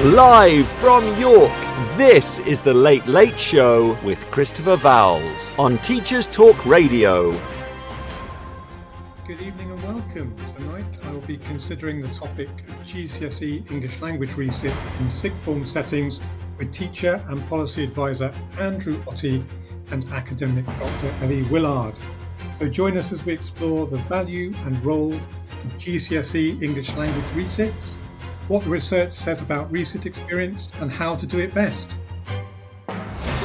Live from York, this is the Late Late Show with Christopher Vowles on Teachers Talk Radio. Good evening and welcome. Tonight I will be considering the topic of GCSE English language resit in sixth form settings with teacher and policy advisor Andrew Otty and academic Dr. Ellie Willard. So join us as we explore the value and role of GCSE English language resits, what the research says about resit experience and how to do it best.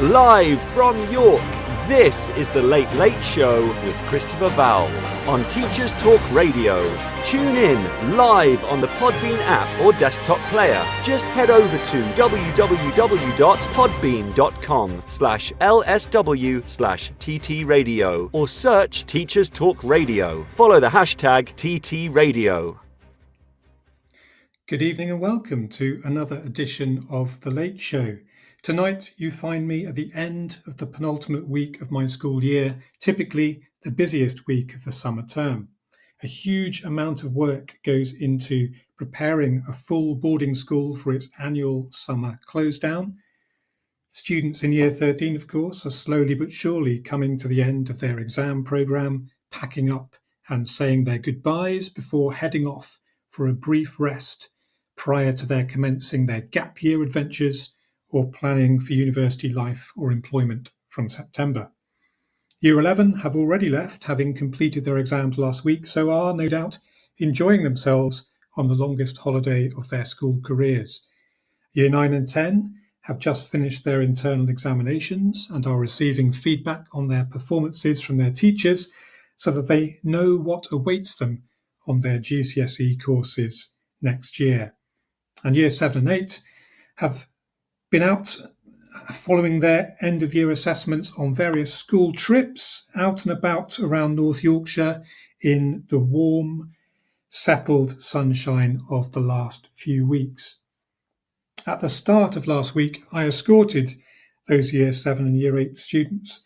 Live from York, this is the Late Late Show with Christopher Vowles on Teachers Talk Radio. Tune in live on the Podbean app or desktop player. Just head over to www.podbean.com/lsw/ttradio or search Teachers Talk Radio. Follow the hashtag TTRadio. Good evening and welcome to another edition of The Late Show. Tonight you find me at the end of the penultimate week of my school year, typically the busiest week of the summer term. A huge amount of work goes into preparing a full boarding school for its annual summer close down. Students in Year 13, of course, are slowly but surely coming to the end of their exam programme, packing up and saying their goodbyes before heading off for a brief rest prior to their commencing their gap year adventures or planning for university life or employment from September. Year 11 have already left, having completed their exams last week, so are, no doubt, enjoying themselves on the longest holiday of their school careers. Year 9 and 10 have just finished their internal examinations and are receiving feedback on their performances from their teachers so that they know what awaits them on their GCSE courses next year. And Year 7 and 8 have been out following their end-of-year assessments on various school trips out and about around North Yorkshire in the warm, settled sunshine of the last few weeks. At the start of last week, I escorted those Year 7 and Year 8 students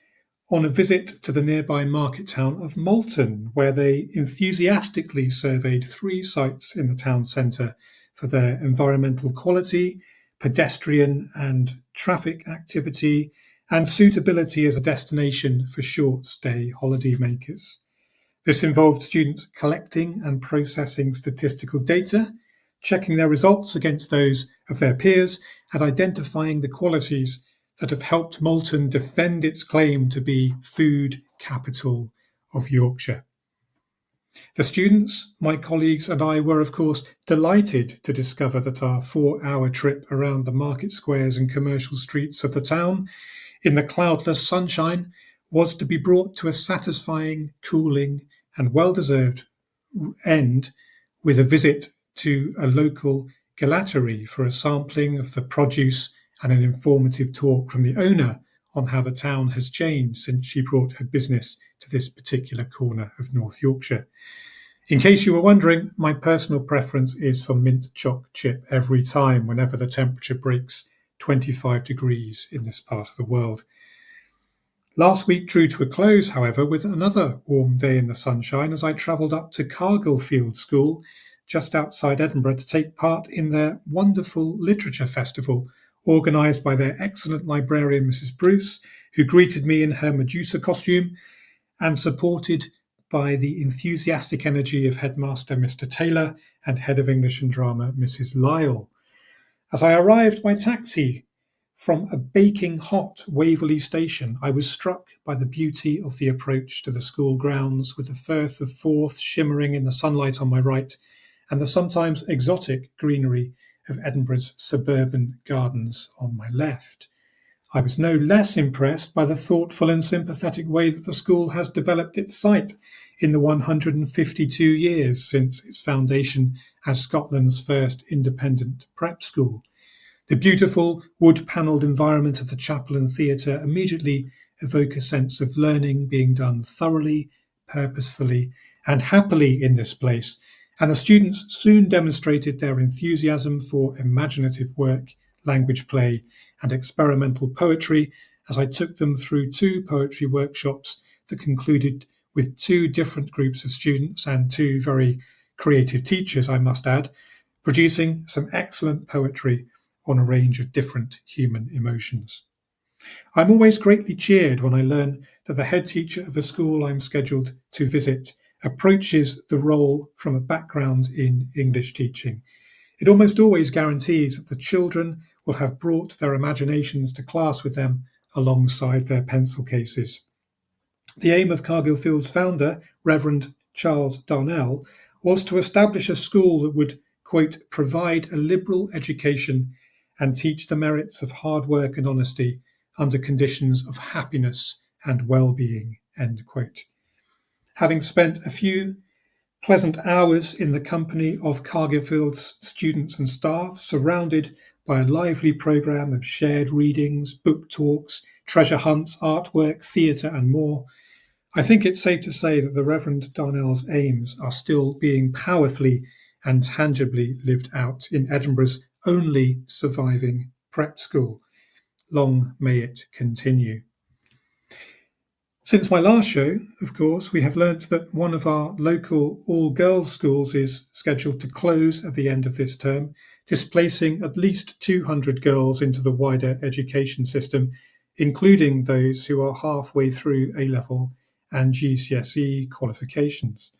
on a visit to the nearby market town of Malton, where they enthusiastically surveyed 3 sites in the town centre for their environmental quality, pedestrian and traffic activity, and suitability as a destination for short-stay holidaymakers. This involved students collecting and processing statistical data, checking their results against those of their peers, and identifying the qualities that have helped Malton defend its claim to be food capital of Yorkshire. The students, my colleagues and I were of course delighted to discover that our 4-hour trip around the market squares and commercial streets of the town in the cloudless sunshine was to be brought to a satisfying, cooling and well-deserved end with a visit to a local gelatery for a sampling of the produce and an informative talk from the owner on how the town has changed since she brought her business to this particular corner of North Yorkshire. In case you were wondering, my personal preference is for mint choc chip every time whenever the temperature breaks 25 degrees in this part of the world. Last week drew to a close, however, with another warm day in the sunshine as I travelled up to Cargillfield School just outside Edinburgh to take part in their wonderful literature festival organised by their excellent librarian, Mrs. Bruce, who greeted me in her Medusa costume, and supported by the enthusiastic energy of Headmaster Mr. Taylor and Head of English and Drama, Mrs. Lyle. As I arrived by taxi from a baking hot Waverley station, I was struck by the beauty of the approach to the school grounds, with the Firth of Forth shimmering in the sunlight on my right and the sometimes exotic greenery of Edinburgh's suburban gardens on my left. I was no less impressed by the thoughtful and sympathetic way that the school has developed its site in the 152 years since its foundation as Scotland's first independent prep school. The beautiful wood-panelled environment of the chapel and theatre immediately evoke a sense of learning being done thoroughly, purposefully, and happily in this place, and the students soon demonstrated their enthusiasm for imaginative work, language play, and experimental poetry as I took them through 2 poetry workshops that concluded with 2 different groups of students and 2 very creative teachers, I must add, producing some excellent poetry on a range of different human emotions. I'm always greatly cheered when I learn that the head teacher of the school I'm scheduled to visit approaches the role from a background in English teaching. It almost always guarantees that the children will have brought their imaginations to class with them alongside their pencil cases. The aim of Cargill Field's founder, Reverend Charles Darnell, was to establish a school that would, quote, provide a liberal education and teach the merits of hard work and honesty under conditions of happiness and well-being, end quote. Having spent a few pleasant hours in the company of Cargill Field's students and staff, surrounded by a lively programme of shared readings, book talks, treasure hunts, artwork, theatre and more, I think it's safe to say that the Reverend Darnell's aims are still being powerfully and tangibly lived out in Edinburgh's only surviving prep school. Long may it continue. Since my last show, of course, we have learnt that one of our local all-girls schools is scheduled to close at the end of this term, displacing at least 200 girls into the wider education system, including those who are halfway through A-level and GCSE qualifications.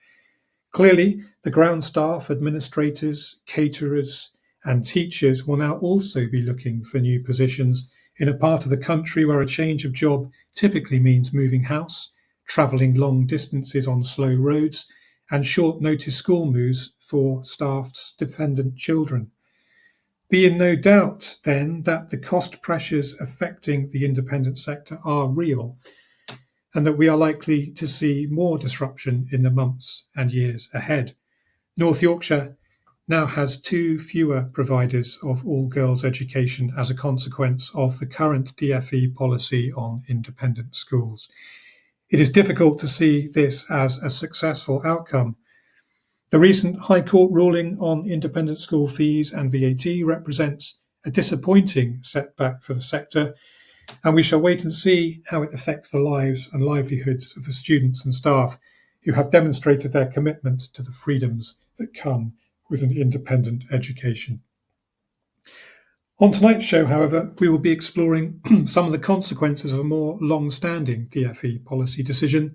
Clearly, the ground staff, administrators, caterers, and teachers will now also be looking for new positions in a part of the country where a change of job typically means moving house, travelling long distances on slow roads, and short notice school moves for staff's dependent children. Be in no doubt, then, that the cost pressures affecting the independent sector are real, and that we are likely to see more disruption in the months and years ahead. North Yorkshire now has 2 fewer providers of all-girls education as a consequence of the current DfE policy on independent schools. It is difficult to see this as a successful outcome. The recent High Court ruling on independent school fees and VAT represents a disappointing setback for the sector, and we shall wait and see how it affects the lives and livelihoods of the students and staff who have demonstrated their commitment to the freedoms that come with an independent education. On tonight's show, however, we will be exploring some of the consequences of a more long-standing DfE policy decision,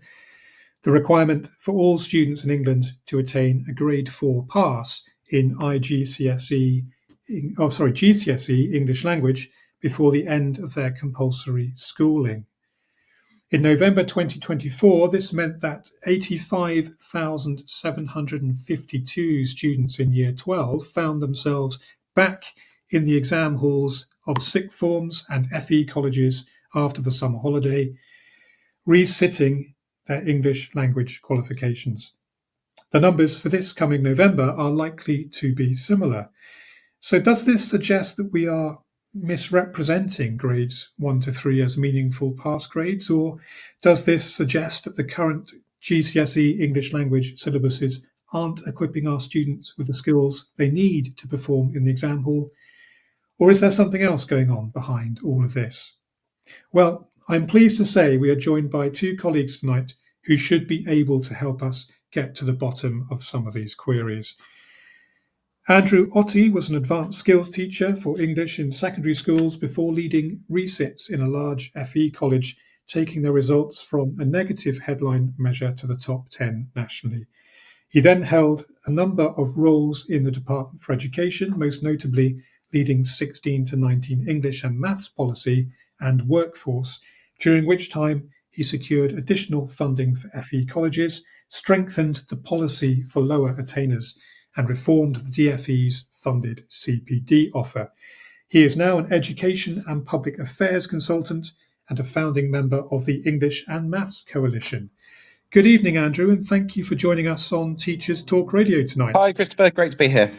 the requirement for all students in England to attain a grade 4 pass in GCSE English language before the end of their compulsory schooling. In November 2024, this meant that 85,752 students in Year 12 found themselves back in the exam halls of sixth forms and FE colleges after the summer holiday, resitting their English language qualifications. The numbers for this coming November are likely to be similar. So does this suggest that we are misrepresenting grades 1 to 3 as meaningful pass grades, or does this suggest that the current GCSE English language syllabuses aren't equipping our students with the skills they need to perform in the exam hall? Or is there something else going on behind all of this? Well, I'm pleased to say we are joined by 2 colleagues tonight who should be able to help us get to the bottom of some of these queries. Andrew Otty was an advanced skills teacher for English in secondary schools before leading resits in a large FE college, taking their results from a negative headline measure to the top 10 nationally. He then held a number of roles in the Department for Education, most notably leading 16 to 19 English and Maths policy and workforce, during which time he secured additional funding for FE colleges, strengthened the policy for lower attainers, and reformed the DfE's funded CPD offer. He is now an education and public affairs consultant and a founding member of the English and Maths Coalition. Good evening, Andrew, and thank you for joining us on Teachers Talk Radio tonight. Hi, Christopher. Great to be here.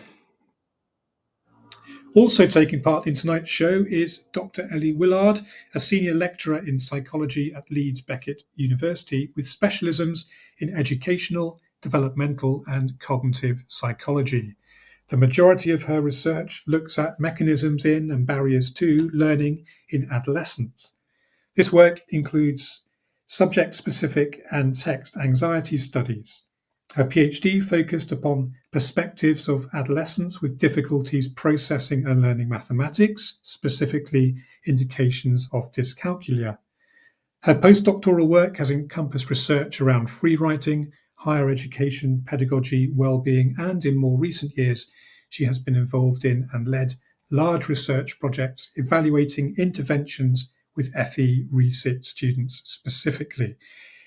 Also taking part in tonight's show is Dr. Ellie Willard, a senior lecturer in psychology at Leeds Beckett University with specialisms in educational, developmental and cognitive psychology. The majority of her research looks at mechanisms in and barriers to learning in adolescence. This work includes subject-specific and text anxiety studies. Her PhD focused upon perspectives of adolescents with difficulties processing and learning mathematics, specifically indications of dyscalculia. Her postdoctoral work has encompassed research around free writing, higher education, pedagogy, well-being, and in more recent years, she has been involved in and led large research projects evaluating interventions with FE resit students specifically.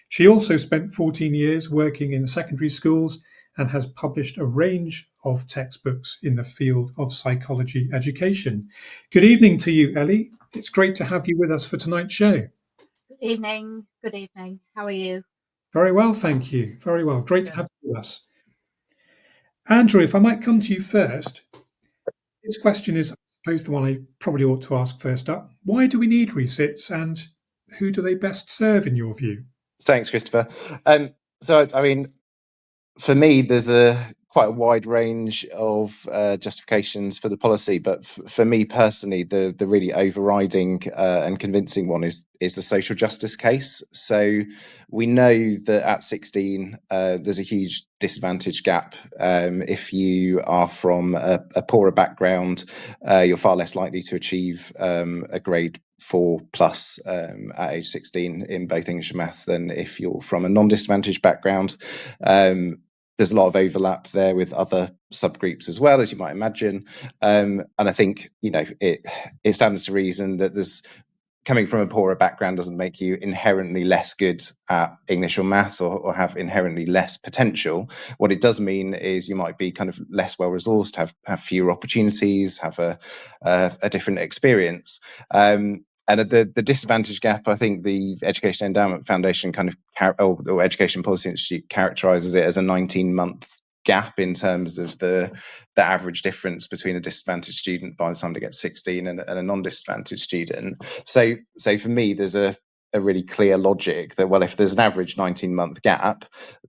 She also spent 14 years working in secondary schools and has published a range of textbooks in the field of psychology education. Good evening to you, Ellie. It's great to have you with us for tonight's show. Good evening. Good evening. How are you? Very well, thank you. Very well. Great to have you with us. Andrew, if I might come to you first. This question is, I suppose, the one I probably ought to ask first up. Why do we need resits and who do they best serve in your view? Thanks, Christopher. So, I mean, for me, there's quite a wide range of justifications for the policy, but for me personally, the really overriding and convincing one is the social justice case. So we know that at 16, there's a huge disadvantage gap. If you are from a poorer background, you're far less likely to achieve a grade 4 plus at age 16 in both English and maths than if you're from a non-disadvantaged background. There's a lot of overlap there with other subgroups as well, as you might imagine. And I think, it stands to reason that there's coming from a poorer background doesn't make you inherently less good at English or maths or have inherently less potential. What it does mean is you might be kind of less well resourced, have fewer opportunities, have a different experience. And at the disadvantage gap, I think the Education Endowment Foundation or Education Policy Institute characterises it as a 19-month gap in terms of the average difference between a disadvantaged student by the time they get 16 and a non-disadvantaged student. So for me, there's a really clear logic that, well, if there's an average 19-month gap,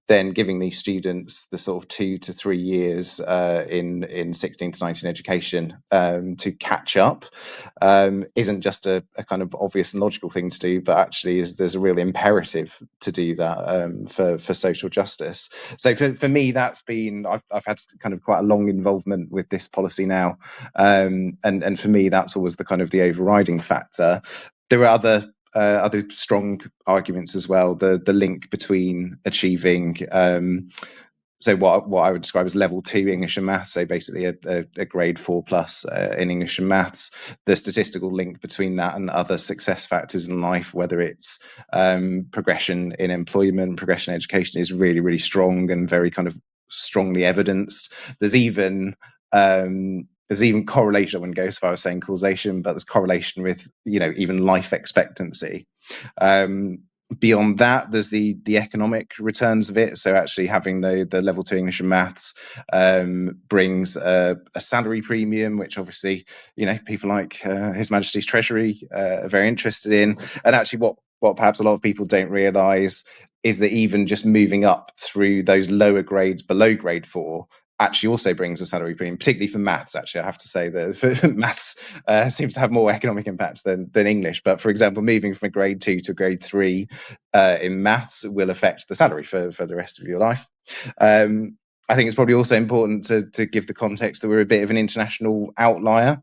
then giving these students the sort of 2 to 3 years in 16 to 19 education to catch up isn't just a kind of obvious and logical thing to do, but actually there's a real imperative to do that for social justice. So for me, that's been, I've had kind of quite a long involvement with this policy now, and for me, that's always the kind of the overriding factor. There are other strong arguments as well. The link between achieving so what I would describe as level 2 English and maths, so basically a grade 4 plus in English and maths, the statistical link between that and other success factors in life, whether it's progression in employment, progression in education, is really, really strong and very kind of strongly evidenced. There's even correlation. I wouldn't go as far as saying causation, but there's correlation with even life expectancy. Beyond that, there's the economic returns of it. So actually having the level 2 English and maths brings a salary premium, which obviously people like His Majesty's Treasury are very interested in. And actually what perhaps a lot of people don't realise is that even just moving up through those lower grades below grade 4 actually also brings a salary premium, particularly for maths. Actually, I have to say that maths seems to have more economic impact than English. But for example, moving from a grade 2 to grade 3 in maths will affect the salary for the rest of your life. I think it's probably also important to give the context that we're a bit of an international outlier.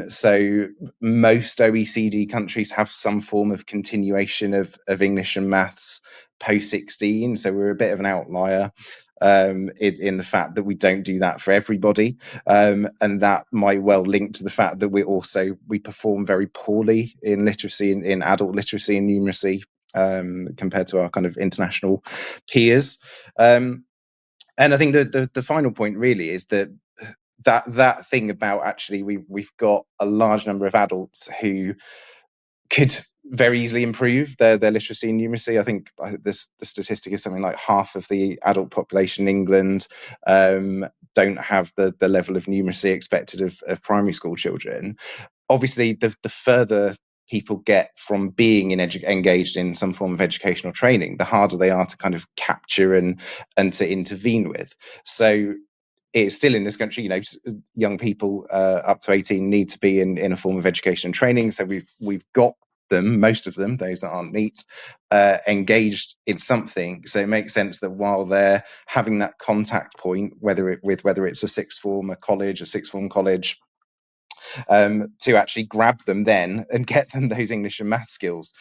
So most OECD countries have some form of continuation of English and maths post-16. So we're a bit of an outlier in the fact that we don't do that for everybody, and that might well link to the fact that we perform very poorly in literacy, in adult literacy and numeracy, compared to our kind of international peers. And I think the final point really is that thing about actually we've got a large number of adults who could very easily improve their literacy and numeracy. I think the statistic is something like half of the adult population in England don't have the level of numeracy expected of primary school children. Obviously, the further people get from being engaged in some form of educational training, the harder they are to kind of capture and to intervene with. So it's still in this country, young people up to 18 need to be in a form of education and training. So we've got them, most of them, those that aren't neat, engaged in something. So it makes sense that while they're having that contact point, whether it's a sixth form, a sixth form college, to actually grab them then and get them those English and math skills.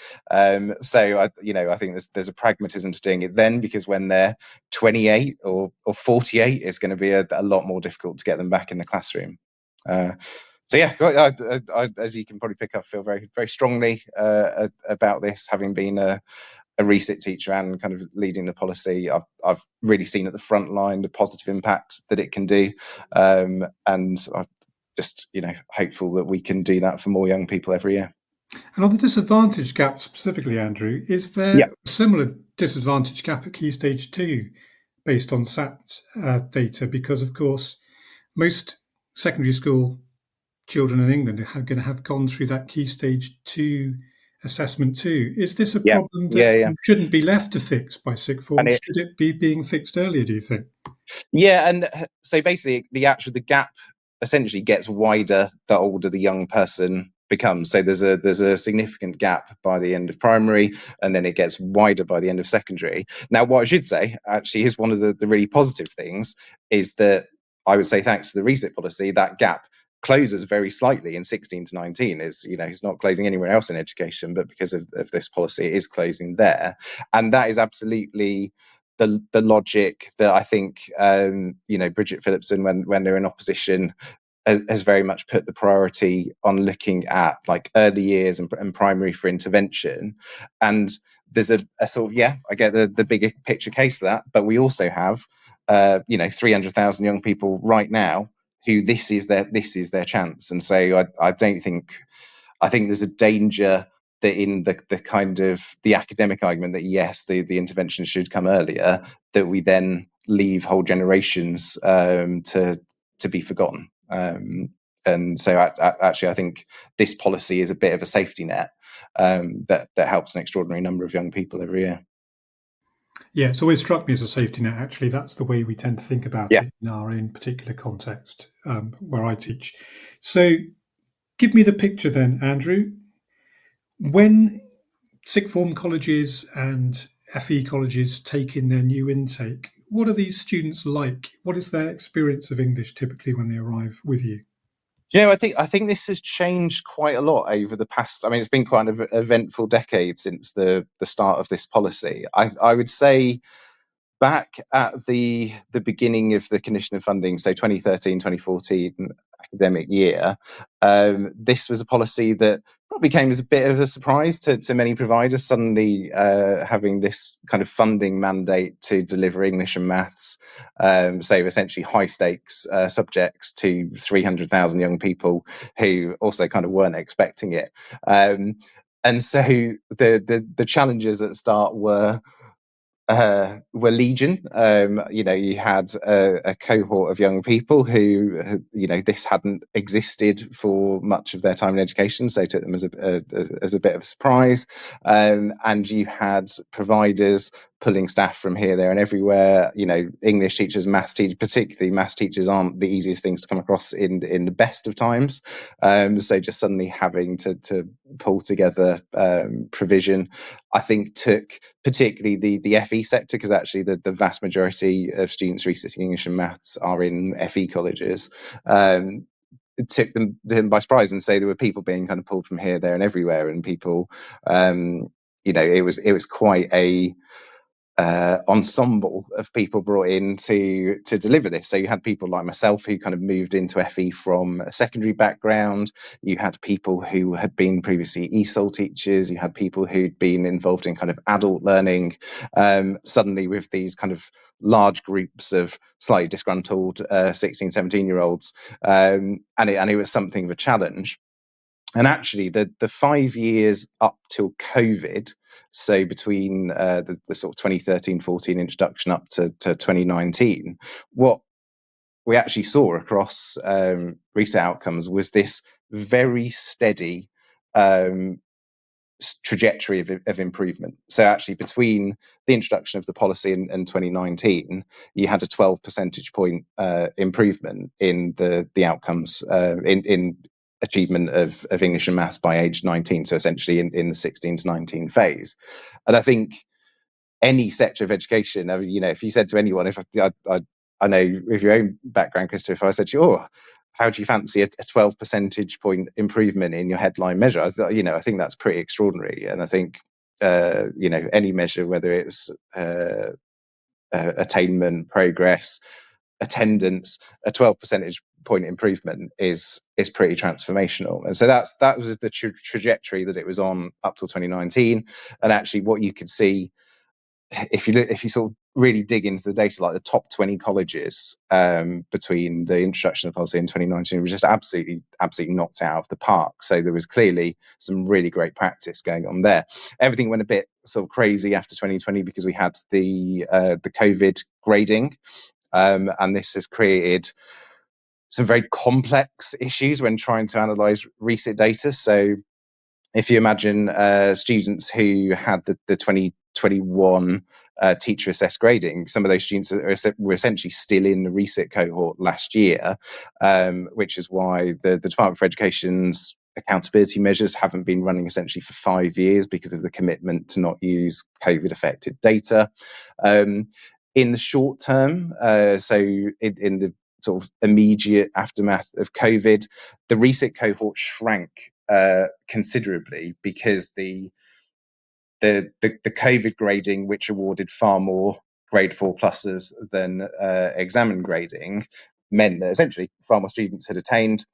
So I think there's a pragmatism to doing it then, because when they're 28 or 48, it's going to be a lot more difficult to get them back in the classroom. So yeah, I, as you can probably pick up, feel very, very strongly about this, having been a resit teacher and kind of leading the policy. I've really seen at the front line the positive impact that it can do, and I'm just hopeful that we can do that for more young people every year. And on the disadvantage gap specifically, Andrew, is there a similar disadvantage gap at Key Stage 2 based on SAT data? Because, of course, most secondary school children in England are going to have gone through that Key Stage 2 assessment too. Is this a problem that shouldn't be left to fix by sixth form? Should it be being fixed earlier, do you think? Yeah, and so basically the gap essentially gets wider the older the young person becomes. So there's a significant gap by the end of primary, and then it gets wider by the end of secondary. Now, what I should say actually is one of the really positive things is that I would say, thanks to the resit policy, that gap closes very slightly in 16 to 19. It's not closing anywhere else in education, but because of this policy, it is closing there. And that is absolutely the logic that I think Bridget Phillipson, when they're in opposition, has very much put the priority on looking at like early years and primary for intervention. And there's a sort of, I get the bigger picture case for that, but we also have 300,000 young people right now who this is their chance. And so I think there's a danger that in the kind of the academic argument that yes, the intervention should come earlier, that we then leave whole generations to be forgotten. And so actually, I think this policy is a bit of a safety net that helps an extraordinary number of young people every year. Yeah, it's always struck me as a safety net. Actually, that's the way we tend to think about it in our own particular context where I teach. So give me the picture then, Andrew. When sixth form colleges and FE colleges take in their new intake, what are these students like? What is their experience of English typically when they arrive with you? I think this has changed quite a lot over the past. I mean, it's been quite an eventful decade since the start of this policy. I would say back at the beginning of the condition of funding, so 2013, 2014 academic year, this was a policy that probably came as a bit of a surprise to many providers, suddenly having this kind of funding mandate to deliver English and maths, so essentially high stakes subjects to 300,000 young people who also kind of weren't expecting it. And so the challenges at start were legion. You had a cohort of young people who, this hadn't existed for much of their time in education, so took them as a bit of a surprise. And you had providers pulling staff from here, there, and everywhere. English teachers, maths teachers, particularly maths teachers, aren't the easiest things to come across in the best of times. So just suddenly having to pull together provision, I think took particularly the FE sector, because actually the vast majority of students resitting English and maths are in FE colleges. It took them by surprise, and so there were people being kind of pulled from here, there, and everywhere, and people, it was quite a ensemble of people brought in to deliver this. So you had people like myself who kind of moved into FE from a secondary background. You had people who had been previously ESOL teachers. You had people who'd been involved in kind of adult learning. Suddenly with these kind of large groups of slightly disgruntled 16, 17-year-olds. And it was something of a challenge. And actually, the 5 years up till COVID, so between the sort of 2013-14 introduction up to 2019, what we actually saw across reset outcomes was this very steady trajectory of improvement. So actually, between the introduction of the policy and 2019, you had a 12 percentage point improvement in the outcomes in achievement of English and maths by age 19, so essentially in the 16 to 19 phase. And I think any sector of education, I mean, if you said to anyone, if I know with your own background, Christopher, if I said to you, oh, how do you fancy a 12 percentage point improvement in your headline measure? I think that's pretty extraordinary. And I think, any measure, whether it's attainment, progress, attendance, a 12 percentage point improvement is pretty transformational. And so that was the trajectory that it was on up till 2019. And actually what you could see, if you sort of really dig into the data, like the top 20 colleges between the introduction of policy in 2019 was just absolutely knocked out of the park. So there was clearly some really great practice going on there. Everything went a bit sort of crazy after 2020 because we had the COVID grading, and this has created some very complex issues when trying to analyse recent data. So if you imagine students who had the 2021 teacher assessed grading, some of those students were essentially still in the resit cohort last year, which is why the Department for Education's accountability measures haven't been running essentially for 5 years because of the commitment to not use COVID affected data. In the short term, so in the sort of immediate aftermath of COVID, the resit cohort shrank considerably because the COVID grading, which awarded far more grade 4 pluses than examined grading, meant that essentially far more students had attained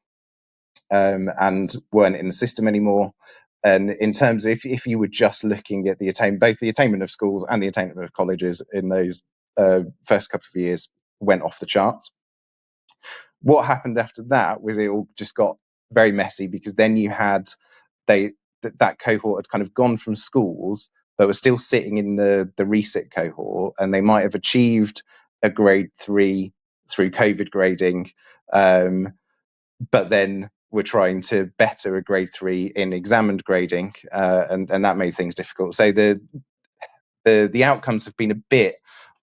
and weren't in the system anymore. And in terms of if you were just looking at both the attainment of schools and the attainment of colleges in those first couple of years went off the charts. What happened after that was it all just got very messy, because then you had that cohort had kind of gone from schools but were still sitting in the resit cohort, and they might have achieved a grade 3 through COVID grading, but then were trying to better a grade 3 in examined grading, and that made things difficult. So the outcomes have been a bit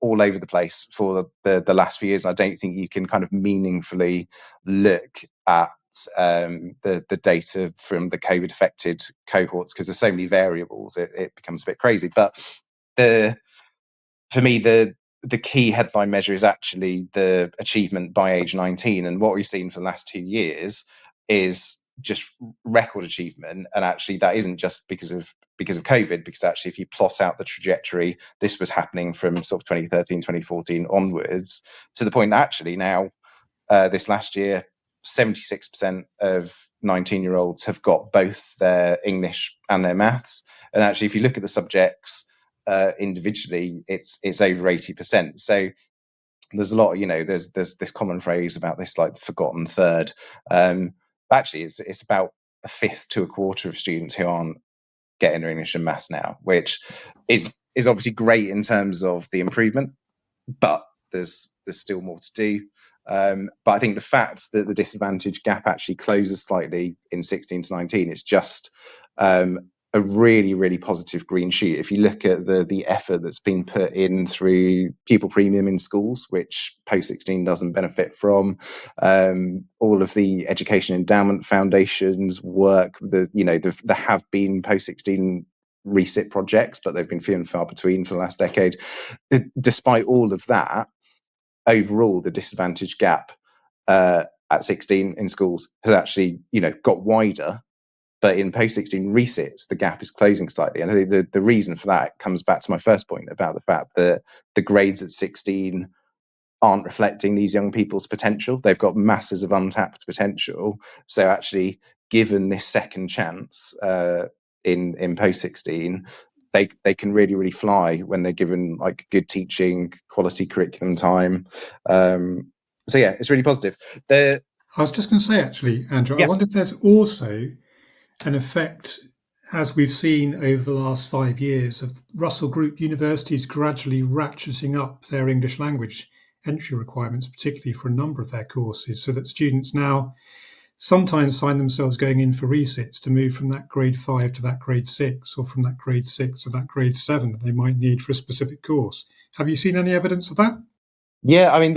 all over the place for the last few years. I don't think you can kind of meaningfully look at the data from the COVID affected cohorts because there's so many variables. It becomes a bit crazy. But for me, the key headline measure is actually the achievement by age 19, and what we've seen for the last 2 years is just record achievement. And actually that isn't just because of COVID, because actually if you plot out the trajectory, this was happening from sort of 2013, 2014 onwards, to the point that actually now this last year 76% of 19-year-olds have got both their English and their maths. And actually if you look at the subjects individually, it's over 80%. So there's a lot, there's this common phrase about this, like the forgotten third. Actually, it's about a fifth to a quarter of students who aren't getting their English and maths now, which is obviously great in terms of the improvement, but there's still more to do. But I think the fact that the disadvantage gap actually closes slightly in 16 to 19, it's just a really, really positive green shoot. If you look at the effort that's been put in through pupil premium in schools, which post-16 doesn't benefit from, all of the Education Endowment Foundation's work, there have been post-16 resit projects, but they've been few and far between for the last decade. Despite all of that, overall, the disadvantage gap at 16 in schools has actually, got wider. But in post-16 resits, the gap is closing slightly. And I think the reason for that comes back to my first point about the fact that the grades at 16 aren't reflecting these young people's potential. They've got masses of untapped potential. So actually, given this second chance in post-16, they can really, really fly when they're given like good teaching, quality curriculum time. So yeah, it's really positive. I was just going to say, actually, Andrew, I wonder if there's also an effect, as we've seen over the last 5 years, of Russell Group universities gradually ratcheting up their English language entry requirements, particularly for a number of their courses, so that students now sometimes find themselves going in for resits to move from that grade 5 to that grade 6, or from that grade 6 to that grade 7 that they might need for a specific course. Have you seen any evidence of that? Yeah, I mean,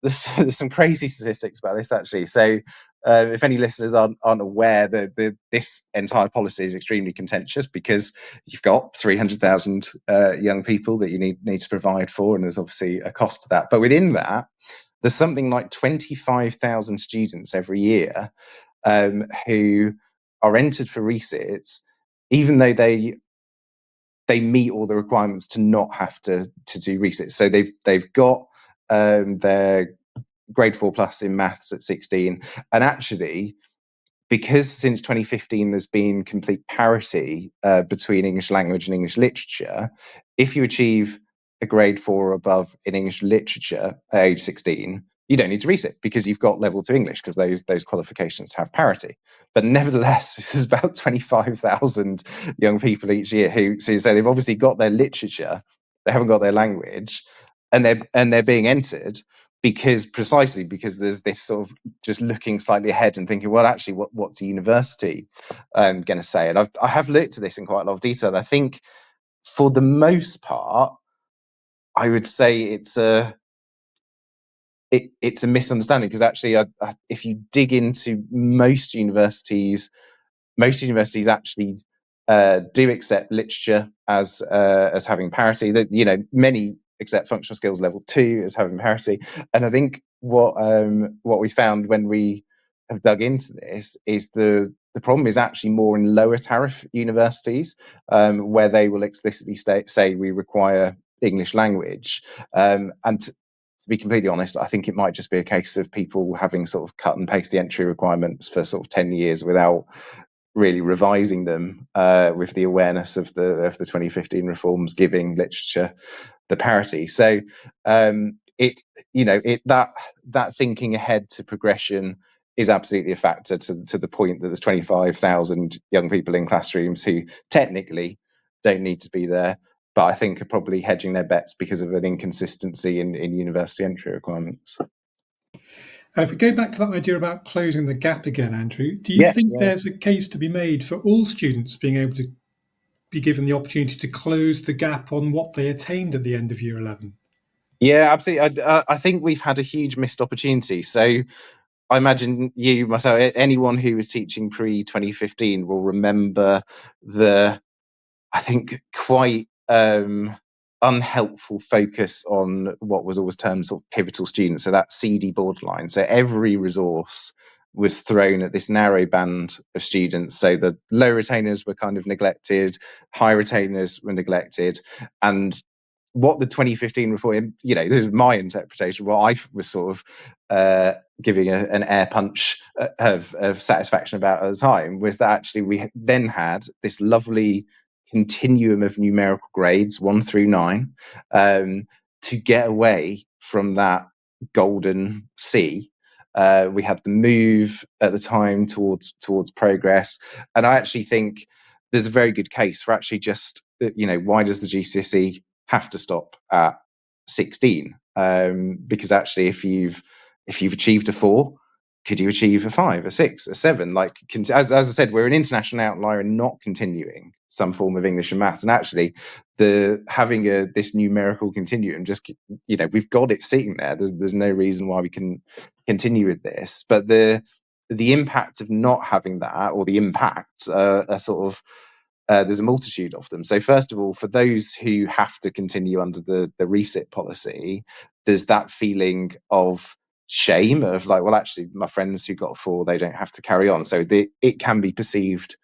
there's some crazy statistics about this actually. So if any listeners aren't aware, this entire policy is extremely contentious because you've got 300,000 young people that you need to provide for, and there's obviously a cost to that. But within that, there's something like 25,000 students every year who are entered for resits, even though they meet all the requirements to not have to do resits. So they've got their grade 4 plus in maths at 16, and actually, because since 2015 there's been complete parity between English language and English literature, if you achieve a grade 4 or above in English literature at age 16, you don't need to resit because you've got level 2 English, because those qualifications have parity. But nevertheless, this is about 25,000 young people each year who, so they've obviously got their literature, they haven't got their language, and they're being entered precisely because there's this sort of just looking slightly ahead and thinking, well, actually, what's a university going to say? And I have looked at this in quite a lot of detail. And I think for the most part, I would say it's a misunderstanding, because actually, if you dig into most universities actually do accept literature as having parity. That many accept functional skills level 2 as having parity. And I think what we found when we have dug into this is the problem is actually more in lower tariff universities, where they will explicitly say we require English language. And to be completely honest, I think it might just be a case of people having sort of cut and paste the entry requirements for sort of 10 years without really revising them with the awareness of the 2015 reforms giving literature the parity. So that thinking ahead to progression is absolutely a factor to the point that there's 25,000 young people in classrooms who technically don't need to be there, but I think are probably hedging their bets because of an inconsistency in university entry requirements. And if we go back to that idea about closing the gap again, Andrew, do you think there's a case to be made for all students being able to be given the opportunity to close the gap on what they attained at the end of year 11? Yeah, absolutely. I think we've had a huge missed opportunity. So I imagine you, myself, anyone who was teaching pre-2015 will remember I think, quite unhelpful focus on what was always termed sort of pivotal students, so that CD borderline. So every resource was thrown at this narrow band of students. So the low retainers were kind of neglected, high retainers were neglected, and what the 2015 reform, this is my interpretation, what I was sort of giving an air punch of satisfaction about at the time, was that actually we then had this lovely continuum of numerical grades 1 through 9 to get away from that golden C. We had the move at the time towards progress, and I actually think there's a very good case for actually just why does the GCSE have to stop at 16? Because actually, if you've achieved a 4, could you achieve a 5, a 6, a 7? Like, as I said, we're an international outlier in not continuing some form of English and maths. And actually, having this numerical continuum, just we've got it sitting there. There's no reason why we can continue with this. But the impact of not having that, or the impacts, are sort of there's a multitude of them. So first of all, for those who have to continue under the resit policy, there's that feeling of shame of like, well, actually, my friends who got a 4, they don't have to carry on. So it can be perceived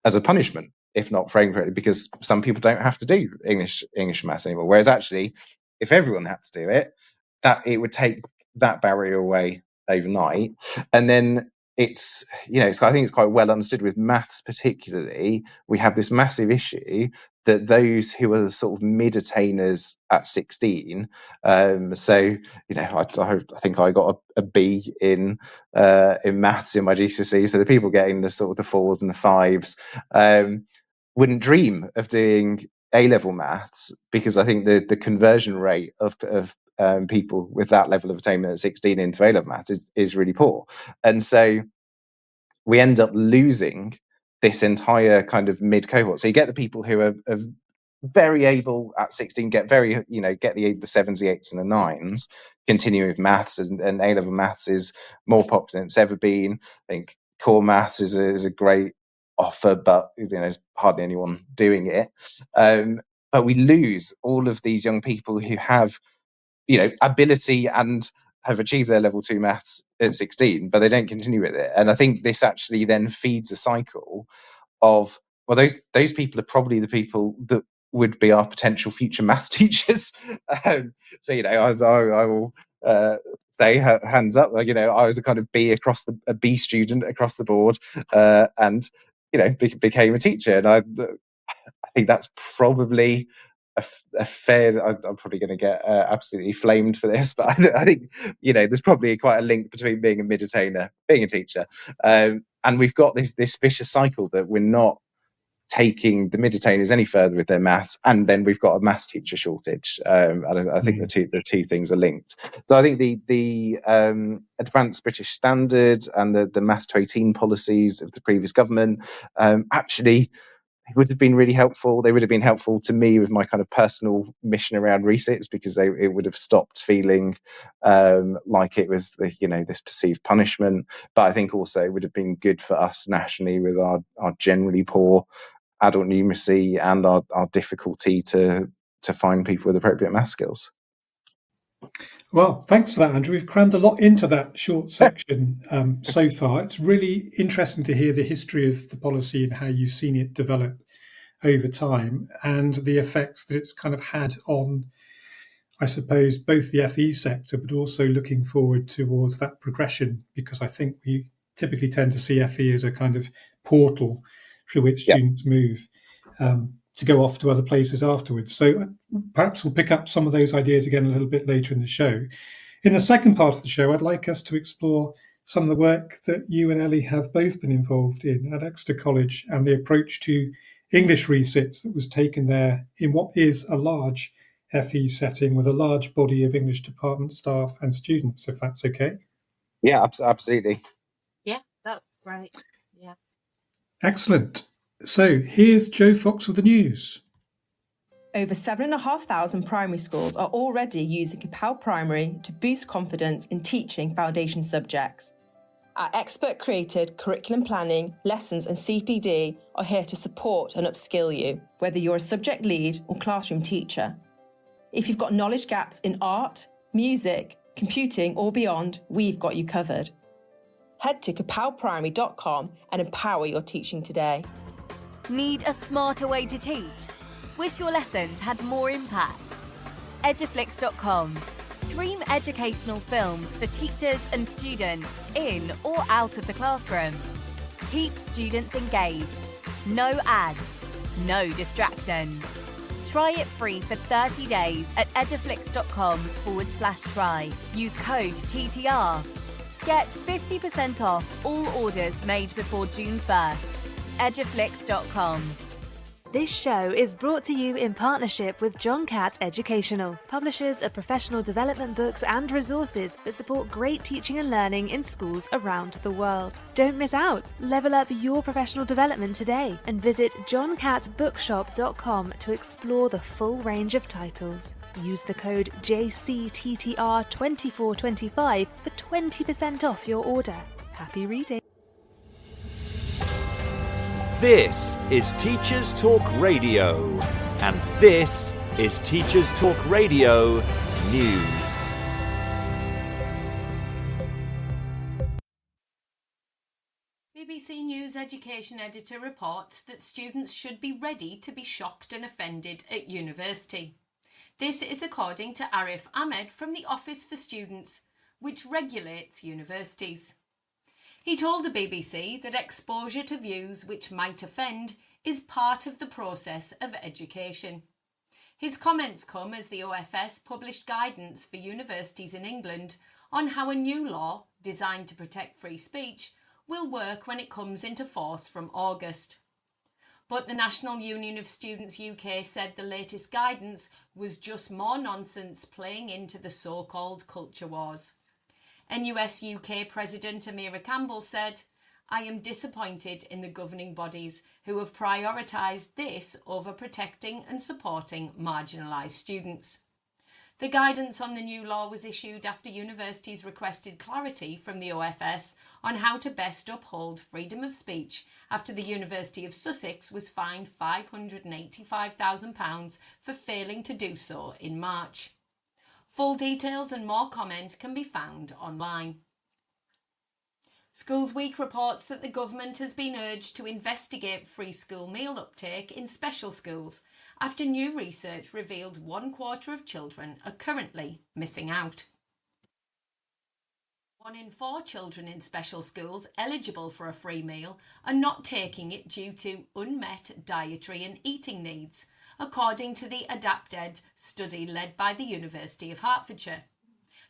as a punishment, if not framed correctly, because some people don't have to do English and maths anymore. Whereas actually, if everyone had to do it, that it would take that barrier away overnight. And then I think it's quite well understood with maths particularly, we have this massive issue that those who are sort of mid-attainers at 16, I think I got a B in maths in my GCSE, so the people getting the sort of the 4s and the 5s wouldn't dream of doing A-level maths, because I think the conversion rate of people with that level of attainment at 16 into A-level maths is really poor. And so we end up losing this entire kind of mid cohort. So you get the people who are very able at 16, get very, get the 7s, the 8s and the 9s, continuing with maths, and A-level maths is more popular than it's ever been. I think core maths is a great offer, but there's hardly anyone doing it. But we lose all of these young people who have, ability and have achieved their level 2 maths at 16, but they don't continue with it. And I think this actually then feeds a cycle of, well, those people are probably the people that would be our potential future maths teachers. So I will say, hands up, I was a kind of a B student across the board, and became a teacher, and I think that's probably a fair. I'm probably going to get absolutely flamed for this, but I think there's probably quite a link between being a mid-attainer, being a teacher, and we've got this vicious cycle that we're not taking the mid-attainers any further with their maths, and then we've got a maths teacher shortage. And I think the two things are linked. So I think the advanced British standard and the maths to 18 policies of the previous government actually would have been really helpful. They would have been helpful to me with my kind of personal mission around resits, because it would have stopped feeling like it was this perceived punishment. But I think also it would have been good for us nationally with our generally poor adult numeracy and our difficulty to find people with appropriate math skills. Well, thanks for that, Andrew. We've crammed a lot into that short section so far. It's really interesting to hear the history of the policy and how you've seen it develop over time, and the effects that it's kind of had on, I suppose, both the FE sector, but also looking forward towards that progression, because I think we typically tend to see FE as a kind of portal through which students move to go off to other places afterwards. So perhaps we'll pick up some of those ideas again a little bit later in the show. In the second part of the show, I'd like us to explore some of the work that you and Ellie have both been involved in at Exeter College, and the approach to English resits that was taken there in what is a large FE setting with a large body of English department staff and students, if that's okay. Yeah, absolutely. Yeah, that's great. Yeah. Excellent. So here's Joe Fox with the news. Over 7,500 primary schools are already using Capel Primary to boost confidence in teaching foundation subjects. Our expert-created curriculum planning, lessons and CPD are here to support and upskill you, whether you're a subject lead or classroom teacher. If you've got knowledge gaps in art, music, computing or beyond, we've got you covered. Head to capelprimary.com and empower your teaching today. Need a smarter way to teach? Wish your lessons had more impact? Eduflix.com. Stream educational films for teachers and students in or out of the classroom. Keep students engaged. No ads. No distractions. Try it free for 30 days at eduflix.com/try. Use code TTR. Get 50% off all orders made before June 1st. eduflix.com. This show is brought to you in partnership with John Catt Educational, publishers of professional development books and resources that support great teaching and learning in schools around the world. Don't miss out. Level up your professional development today and visit johncattbookshop.com to explore the full range of titles. Use the code JCTTR2425 for 20% off your order. Happy reading. This is Teachers Talk Radio, and this is Teachers Talk Radio News. BBC News Education Editor reports that students should be ready to be shocked and offended at university. This is according to Arif Ahmed from the Office for Students, which regulates universities. He told the BBC that exposure to views which might offend is part of the process of education. His comments come as the OFS published guidance for universities in England on how a new law, designed to protect free speech, will work when it comes into force from August. But the National Union of Students UK said the latest guidance was just more nonsense playing into the so-called culture wars. NUS UK President Amira Campbell said, "I am disappointed in the governing bodies who have prioritised this over protecting and supporting marginalised students. The guidance on the new law was issued after universities requested clarity from the OFS on how to best uphold freedom of speech after the University of Sussex was fined £585,000 for failing to do so in March. Full details and more comment can be found online. Schools Week reports that the government has been urged to investigate free school meal uptake in special schools after new research revealed 1/4 of children are currently missing out. 1 in 4 children in special schools eligible for a free meal are not taking it due to unmet dietary and eating needs, according to the AdaptEd study led by the University of Hertfordshire.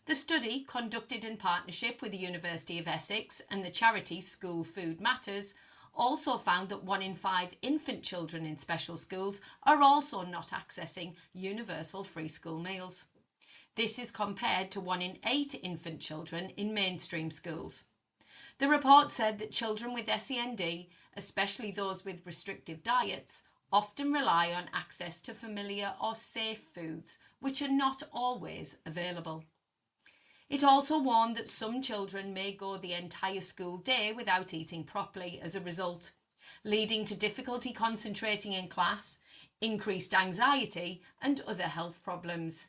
The study, conducted in partnership with the University of Essex and the charity School Food Matters, also found that 1 in 5 infant children in special schools are also not accessing universal free school meals. This is compared to 1 in 8 infant children in mainstream schools. The report said that children with SEND, especially those with restrictive diets, often rely on access to familiar or safe foods, which are not always available. It also warned that some children may go the entire school day without eating properly as a result, leading to difficulty concentrating in class, increased anxiety, and other health problems.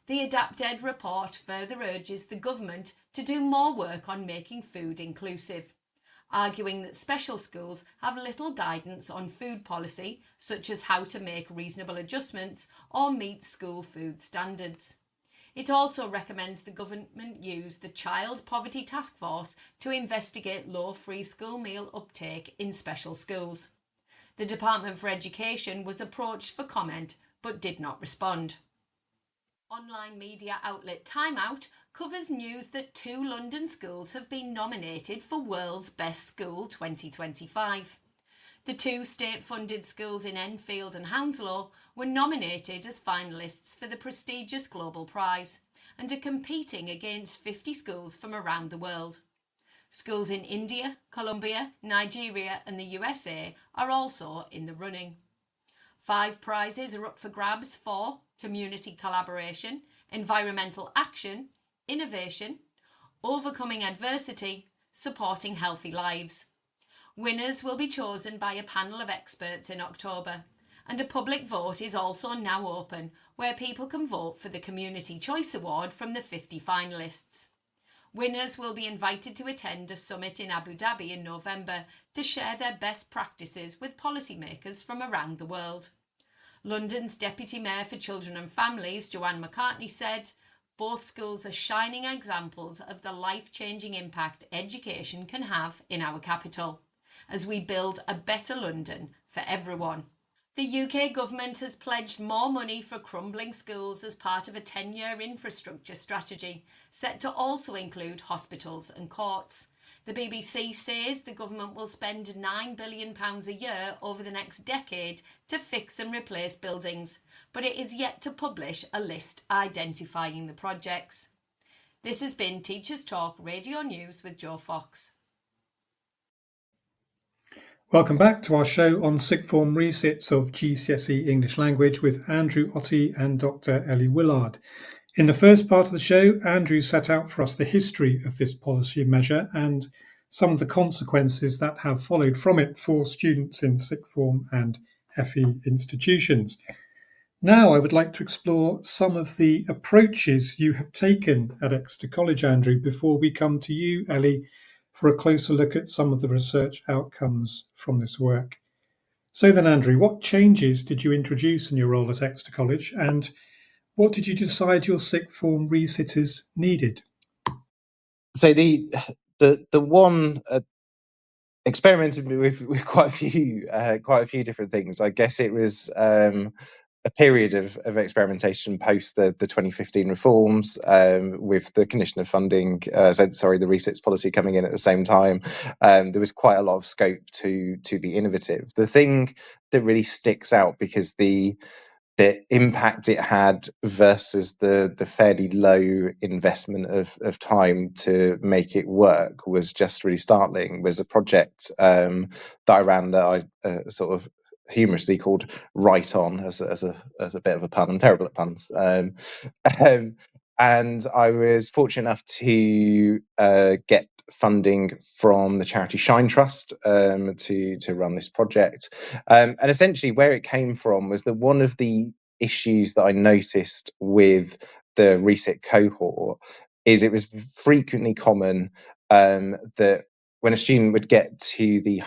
The AdaptEd report further urges the government to do more work on making food inclusive, arguing that special schools have little guidance on food policy, such as how to make reasonable adjustments or meet school food standards. It also recommends the government use the Child Poverty Task Force to investigate low free school meal uptake in special schools. The Department for Education was approached for comment but did not respond. Online media outlet Time Out covers news that 2 London schools have been nominated for World's Best School 2025. The 2 state-funded schools in Enfield and Hounslow were nominated as finalists for the prestigious Global Prize and are competing against 50 schools from around the world. Schools in India, Colombia, Nigeria and the USA are also in the running. 5 prizes are up for grabs for community collaboration, environmental action, innovation, overcoming adversity, supporting healthy lives. Winners will be chosen by a panel of experts in October, and a public vote is also now open where people can vote for the Community Choice Award from the 50 finalists. Winners will be invited to attend a summit in Abu Dhabi in November to share their best practices with policymakers from around the world. London's Deputy Mayor for Children and Families, Joanne McCartney, said, "Both schools are shining examples of the life-changing impact education can have in our capital, as we build a better London for everyone." The UK government has pledged more money for crumbling schools as part of a 10-year infrastructure strategy, set to also include hospitals and courts. The BBC says the government will spend £9 billion a year over the next decade to fix and replace buildings, but it is yet to publish a list identifying the projects. This has been Teachers Talk Radio News with Joe Fox. Welcome back to our show on sixth form resits of GCSE English Language with Andrew Otty and Dr. Ellie Willard. In the first part of the show, Andrew set out for us the history of this policy measure and some of the consequences that have followed from it for students in sixth form and FE institutions. Now I would like to explore some of the approaches you have taken at Exeter College, Andrew, before we come to you, Ellie, for a closer look at some of the research outcomes from this work. So then, Andrew, what changes did you introduce in your role at Exeter College, and what did you decide your sixth form resitters needed? So the one experimented with quite a few different things. I guess it was a period of experimentation post the 2015 reforms, with the condition of funding, the resits policy coming in at the same time. There was quite a lot of scope to be innovative. The thing that really sticks out, because the the impact it had versus the fairly low investment of time to make it work was just really startling. Was a project that I ran that I sort of humorously called Right On as a bit of a pun. I'm terrible at puns. Um, and I was fortunate enough to get funding from the charity Shine Trust to run this project. And essentially, where it came from was that one of the issues that I noticed with the resit cohort is it was frequently common that when a student would get to the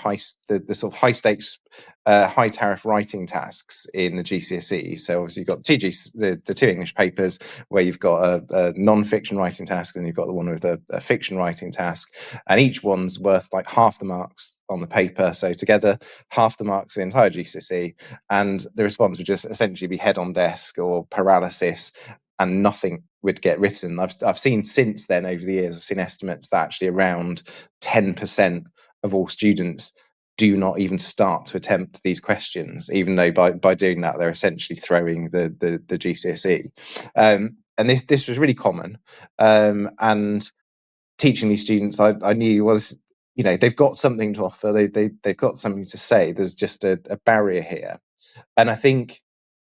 sort of high stakes, high tariff writing tasks in the GCSE, so obviously you've got the two English papers where you've got a non-fiction writing task and you've got the one with a fiction writing task, and each one's worth like half the marks on the paper. So together, half the marks for the entire GCSE, and the response would just essentially be head on desk or paralysis, and nothing would get written. I've seen since then over the years, I've seen estimates that actually around 10% of all students do not even start to attempt these questions, even though by doing that they're essentially throwing the GCSE. And this was really common. And teaching these students, I knew was, they've got something to offer. They've got something to say. There's just a barrier here. And I think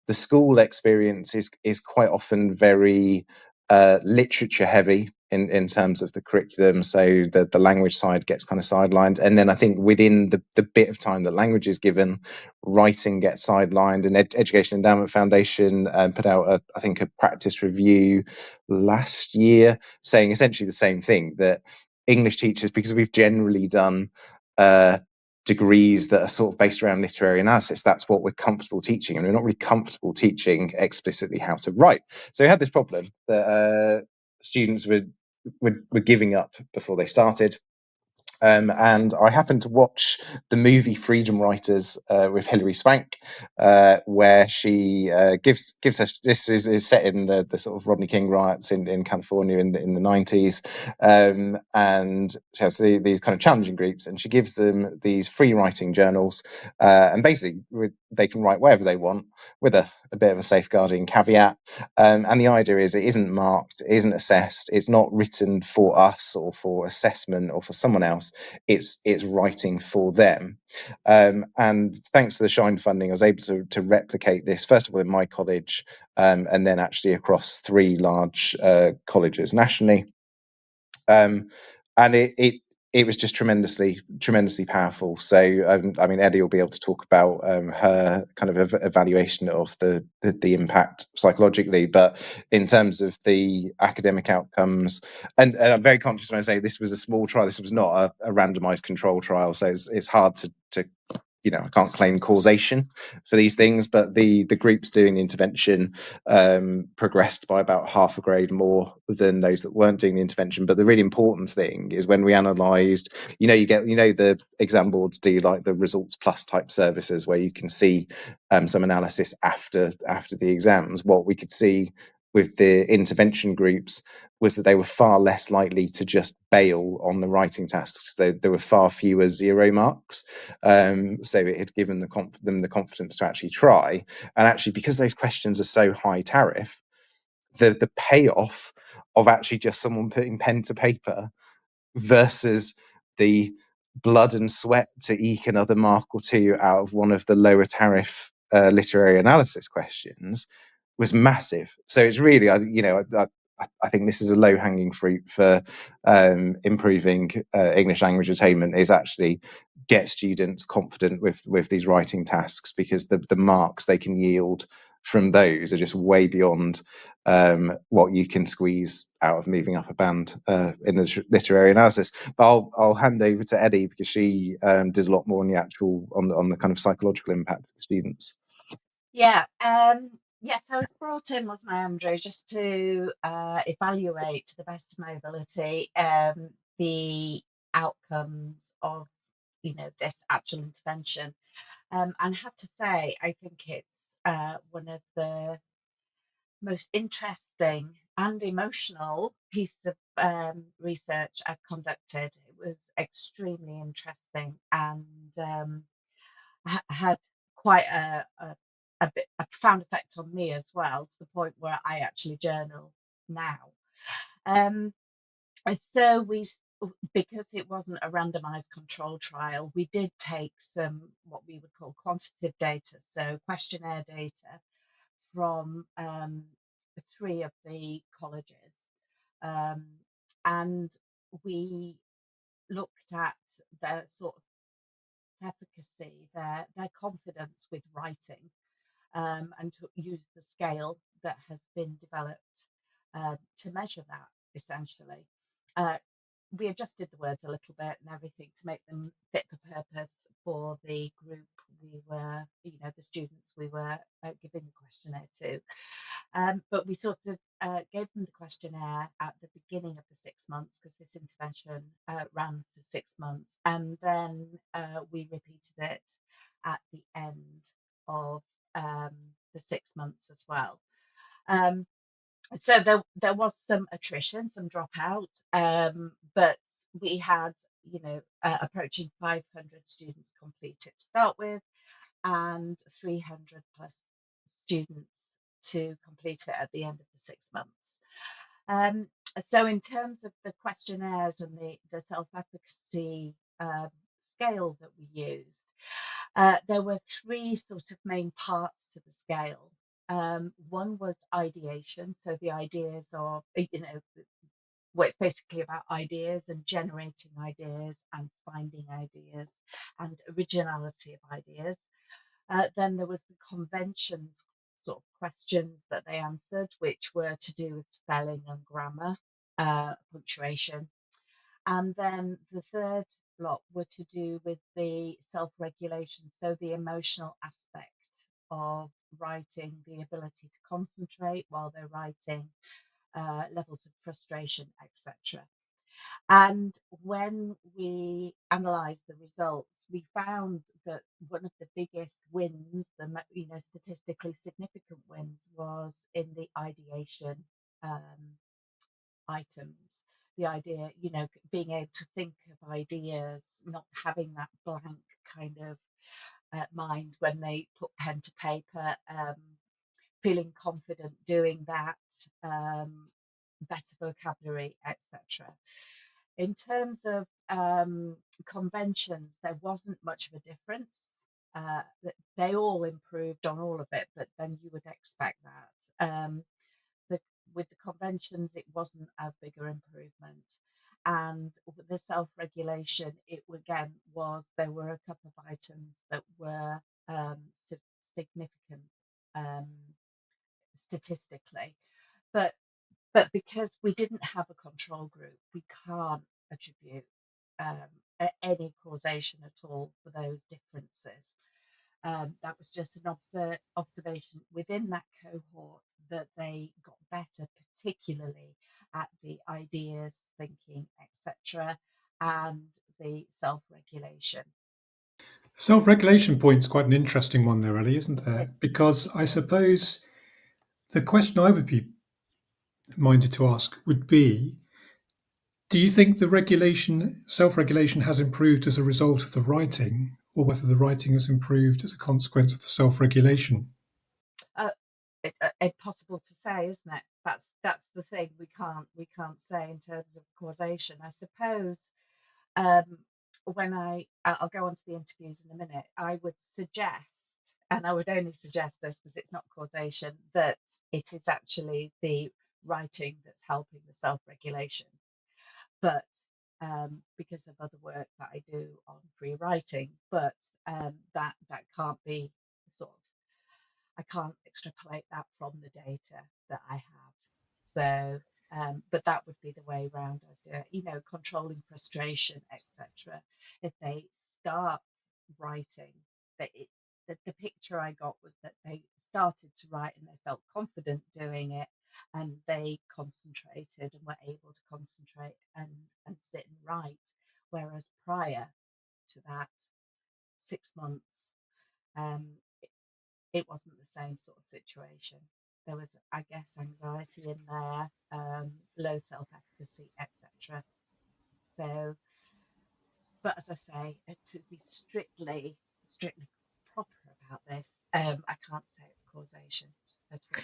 the school experience is quite often very literature heavy in terms of the curriculum, so the language side gets kind of sidelined, and then I think within the bit of time that language is given, writing gets sidelined. And Education Endowment Foundation put out I think a practice review last year saying essentially the same thing, that English teachers, because we've generally done degrees that are sort of based around literary analysis, that's what we're comfortable teaching, and we're not really comfortable teaching explicitly how to write. So we had this problem that students were giving up before they started. And I happened to watch the movie Freedom Writers with Hilary Swank, where she gives us, this is set in the sort of Rodney King riots in California in the 90s, and she has these kind of challenging groups, and she gives them these free writing journals, and basically they can write whatever they want with a bit of a safeguarding caveat. And the idea is it isn't marked, it isn't assessed, it's not written for us or for assessment or for someone else. It's writing for them. And thanks to the Shine funding, I was able to replicate this, first of all in my college, and then actually across 3 large colleges nationally. And it was just tremendously powerful. So I mean, Ellie will be able to talk about her kind of evaluation of the impact psychologically, but in terms of the academic outcomes, and I'm very conscious when I say this was a small trial, this was not a randomized control trial, so it's hard to I can't claim causation for these things, but the groups doing the intervention progressed by about half a grade more than those that weren't doing the intervention. But the really important thing is when we analysed, the exam boards do like the results plus type services where you can see some analysis after the exams. What we could see with the intervention groups was that they were far less likely to just bail on the writing tasks. There were far fewer 0 marks. So it had given them the confidence to actually try. And actually, because those questions are so high tariff, the payoff of actually just someone putting pen to paper versus the blood and sweat to eke another mark or two out of one of the lower tariff literary analysis questions was massive. So it's really, I think this is a low hanging fruit for improving English language attainment, is actually get students confident with these writing tasks, because the marks they can yield from those are just way beyond what you can squeeze out of moving up a band in the literary analysis. But I'll hand over to Eddie, because she did a lot more on the kind of psychological impact for the students. Yeah. Yes, I was brought in, wasn't I, Andrew, just to evaluate to the best of my ability the outcomes of this actual intervention. And I have to say, I think it's one of the most interesting and emotional piece of research I've conducted. It was extremely interesting, and I had quite a a profound effect on me as well, to the point where I actually journal now. So because it wasn't a randomized control trial, we did take some what we would call quantitative data, so questionnaire data from 3 of the colleges, and we looked at their sort of efficacy, their confidence with writing, and to use the scale that has been developed to measure that, essentially. We adjusted the words a little bit and everything to make them fit for purpose for the group we were, the students we were giving the questionnaire to. But we sort of gave them the questionnaire at the beginning of the 6 months, because this intervention ran for 6 months, and then we repeated it at the end of the 6 months as well. So there was some attrition, some dropout, but we had, approaching 500 students complete it to start with, and 300 plus students to complete it at the end of the 6 months. So in terms of the questionnaires and the self-efficacy scale that we used, there were 3 sort of main parts to the scale. One was ideation, so the ideas of, where it's basically about ideas and generating ideas and finding ideas and originality of ideas. Then there was the conventions sort of questions that they answered, which were to do with spelling and grammar, punctuation. And then the third lot were to do with the self-regulation, so the emotional aspect of writing, the ability to concentrate while they're writing, levels of frustration, etc. And when we analysed the results, we found that one of the biggest wins, statistically significant wins, was in the ideation items. The idea, being able to think of ideas, not having that blank kind of mind when they put pen to paper, feeling confident doing that, better vocabulary, etc. In terms of conventions, there wasn't much of a difference. They all improved on all of it, but then you would expect that. With the conventions, it wasn't as big an improvement. And with the self-regulation, it again was, there were a couple of items that were significant statistically, but because we didn't have a control group, we can't attribute any causation at all for those differences. That was just an observation within that cohort that they got better, particularly at the ideas, thinking, etc., and the self-regulation. Self-regulation point's quite an interesting one there, Ellie, isn't there? Because I suppose the question I would be minded to ask would be, do you think the self-regulation has improved as a result of the writing, or whether the writing has improved as a consequence of the self-regulation? It's possible to say, isn't it? That's the thing. We can't say in terms of causation. I suppose when I'll go on to the interviews in a minute, I would suggest, and I would only suggest this because it's not causation, that it is actually the writing that's helping the self-regulation. But because of other work that I do on free writing, but that can't be sort of, I can't extrapolate that from the data that I have. So, but that would be the way around I'd do it, controlling frustration, etc. If they start writing, the picture I got was that they started to write and they felt confident doing it, and they concentrated and were able to concentrate and sit and write. Whereas prior to that 6 months, it wasn't the same sort of situation. There was, I guess, anxiety in there, low self-efficacy, etc. So, but as I say, to be strictly proper about this, I can't say it's causation at all.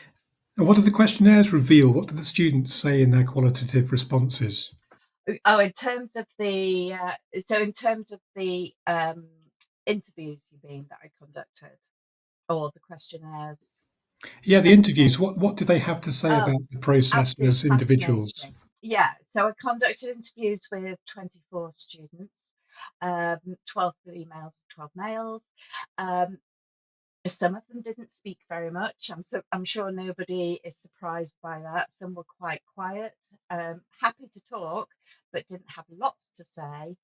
And what do the questionnaires reveal? What do the students say in their qualitative responses? Oh, in terms of the interviews, you mean, that I conducted, or the questionnaires? Yeah, the interviews. What do they have to say Oh, about the process absolutely as individuals? fascinating. Yeah, so I conducted interviews with 24 students, 12 females, 12 males. Some of them didn't speak very much. I'm sure nobody is surprised by that. Some were quite quiet, happy to talk, but didn't have lots to say,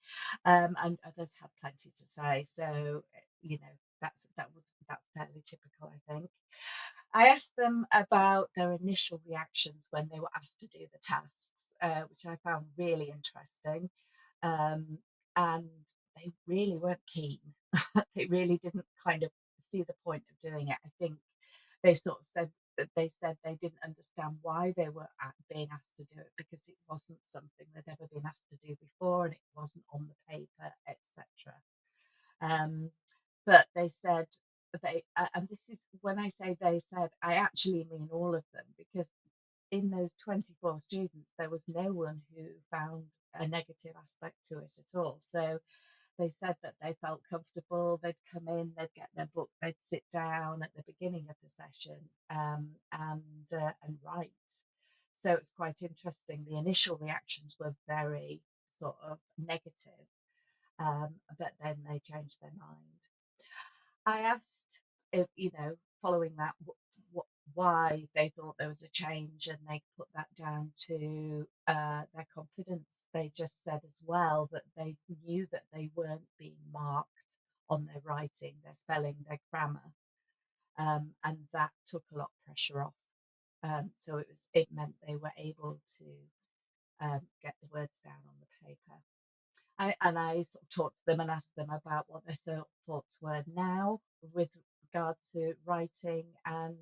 and others had plenty to say. So that's fairly typical, I think. I asked them about their initial reactions when they were asked to do the tasks, which I found really interesting, and they really weren't keen. They really didn't kind of see the point of doing it. I think they sort of said that they didn't understand why they were being asked to do it, because it wasn't something they'd ever been asked to do before, and it wasn't on the paper, etc. But they said and this is when I say they said, I actually mean all of them, because in those 24 students, there was no one who found a negative aspect to it at all. So they said that they felt comfortable. They'd come in, they'd get their book, they'd sit down at the beginning of the session, and write. So it's quite interesting. The initial reactions were very sort of negative, but then they changed their mind. I asked if, following that, why they thought there was a change, and they put that down to their confidence. They just said as well that they knew that they weren't being marked on their writing, their spelling, their grammar, and that took a lot of pressure off. So it meant they were able to get the words down on the paper. I sort of talked to them and asked them about what their thoughts were now with regard to writing, and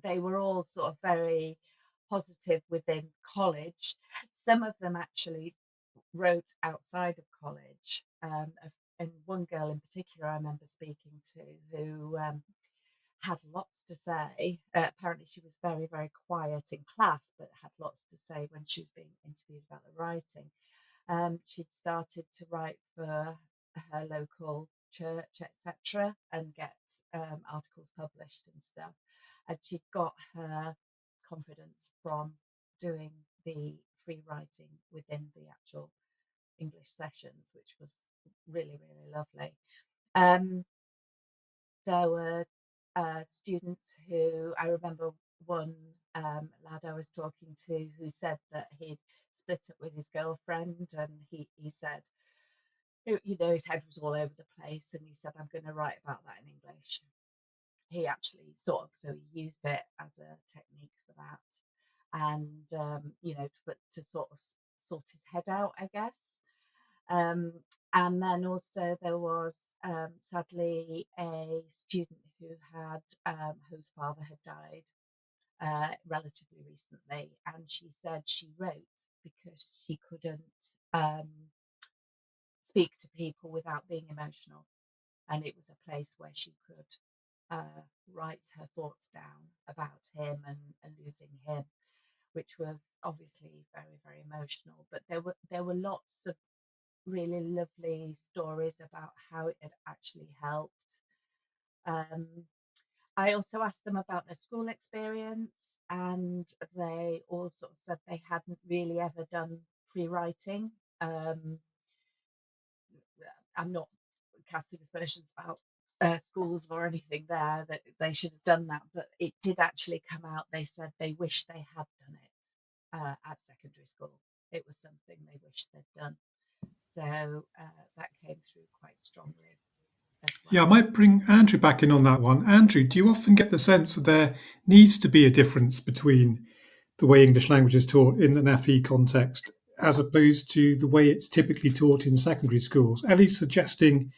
they were all sort of very positive within college. Some of them actually wrote outside of college, and one girl in particular I remember speaking to who had lots to say. Apparently she was very, very quiet in class, but had lots to say when she was being interviewed about the writing. She'd started to write for her local church, etc., and get articles published and stuff. And she got her confidence from doing the free writing within the actual English sessions, which was really, really lovely. There were students who, I remember one lad I was talking to who said that he'd split up with his girlfriend, and he said, his head was all over the place, and he said, I'm going to write about that in English. He actually so he used it as a technique for that, and to sort of sort his head out, I guess. And then also there was sadly a student whose father had died relatively recently, and she said she wrote because she couldn't speak to people without being emotional, and it was a place where she could write her thoughts down about him and losing him, which was obviously very, very emotional. But there were lots of really lovely stories about how it had actually helped. I also asked them about their school experience, and they all sort of said they hadn't really ever done free writing. I'm not casting aspersions about schools or anything there, that they should have done that, but it did actually come out. They said they wish they had done it at secondary school. It was something they wished they'd done. So that came through quite strongly as well. Yeah, I might bring Andrew back in on that one. Andrew, do you often get the sense that there needs to be a difference between the way English language is taught in an FE context as opposed to the way it's typically taught in secondary schools? Ellie's suggesting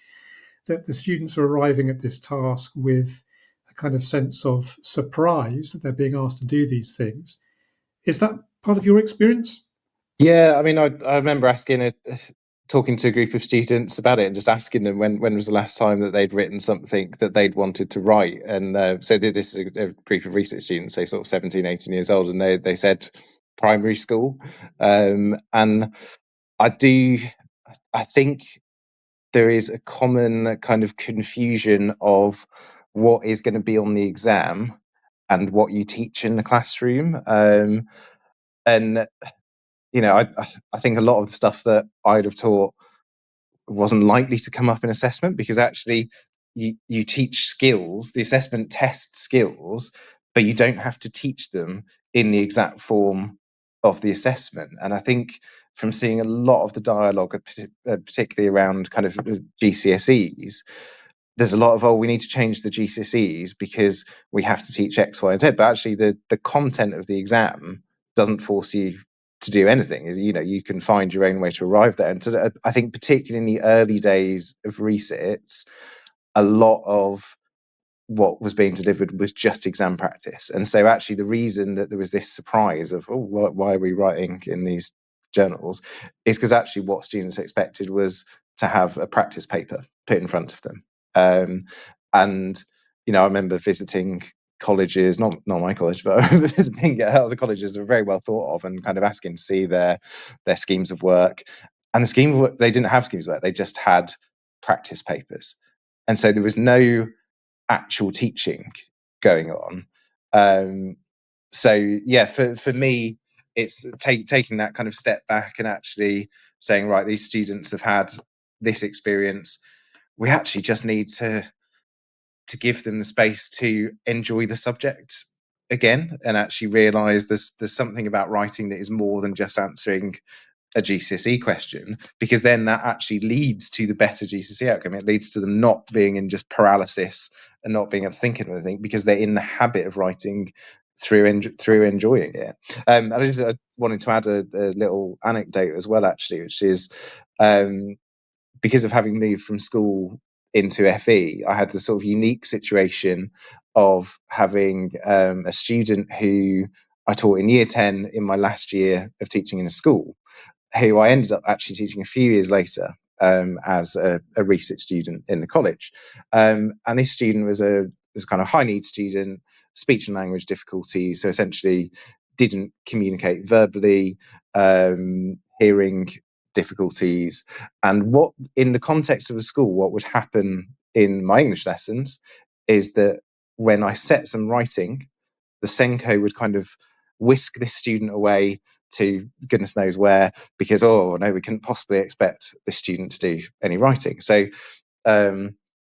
that the students are arriving at this task with a kind of sense of surprise that they're being asked to do these things. Is that part of your experience? Yeah, I mean, I remember asking talking to a group of students about it and just asking them when was the last time that they'd written something that they'd wanted to write. And so this is a group of research students, so sort of 17, 18 years old, and they said primary school. And I think there is a common kind of confusion of what is going to be on the exam and what you teach in the classroom. And I think a lot of the stuff that I'd have taught wasn't likely to come up in assessment, because actually you teach skills, the assessment tests skills, but you don't have to teach them in the exact form of the assessment. And I think from seeing a lot of the dialogue, particularly around kind of GCSEs, there's a lot of, we need to change the GCSEs because we have to teach X, Y, and Z. But actually the content of the exam doesn't force you to do anything. You can find your own way to arrive there. And so I think particularly in the early days of resits, a lot of what was being delivered was just exam practice. And so actually the reason that there was this surprise of, why are we writing in these journals, is because actually what students expected was to have a practice paper put in front of them. And I remember visiting colleges, not my college, but I remember visiting other colleges that were very well thought of, and kind of asking to see their schemes of work. And the scheme of work, they didn't have schemes of work, they just had practice papers. And so there was no actual teaching going on. So yeah, for me, it's taking that kind of step back and actually saying, right, these students have had this experience. We actually just need to give them the space to enjoy the subject again, and actually realize there's something about writing that is more than just answering a GCSE question, because then that actually leads to the better GCSE outcome. It leads to them not being in just paralysis and not being able to think of anything, because they're in the habit of writing through enjoying it. I wanted to add a little anecdote as well, actually, which is because of having moved from school into FE, I had the sort of unique situation of having a student who I taught in year 10 in my last year of teaching in a school, who I ended up actually teaching a few years later as a research student in the college. And this student was kind of high needs student, speech and language difficulties, so essentially didn't communicate verbally, hearing difficulties. And what, in the context of a school, what would happen in my English lessons is that when I set some writing, the Senko would kind of whisk this student away to goodness knows where, because, no, we couldn't possibly expect this student to do any writing. So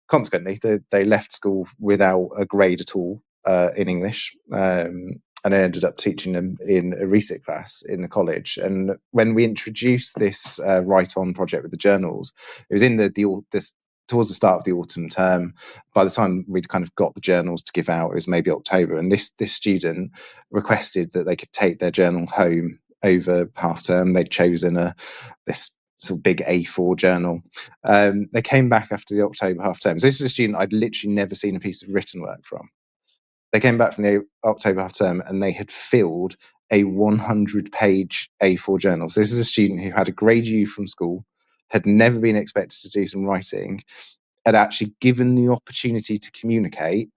consequently, they left school without a grade at all in English. And I ended up teaching them in a resit class in the college. And when we introduced this write-on project with the journals, it was in towards the start of the autumn term. By the time we'd kind of got the journals to give out, it was maybe October. And this student requested that they could take their journal home over half term. They'd chosen this sort of big A4 journal. They came back after the October half term. So this was a student I'd literally never seen a piece of written work from. They came back from the October half term and they had filled a 100-page A4 journal. So this is a student who had a grade U from school, had never been expected to do some writing, had actually given the opportunity to communicate.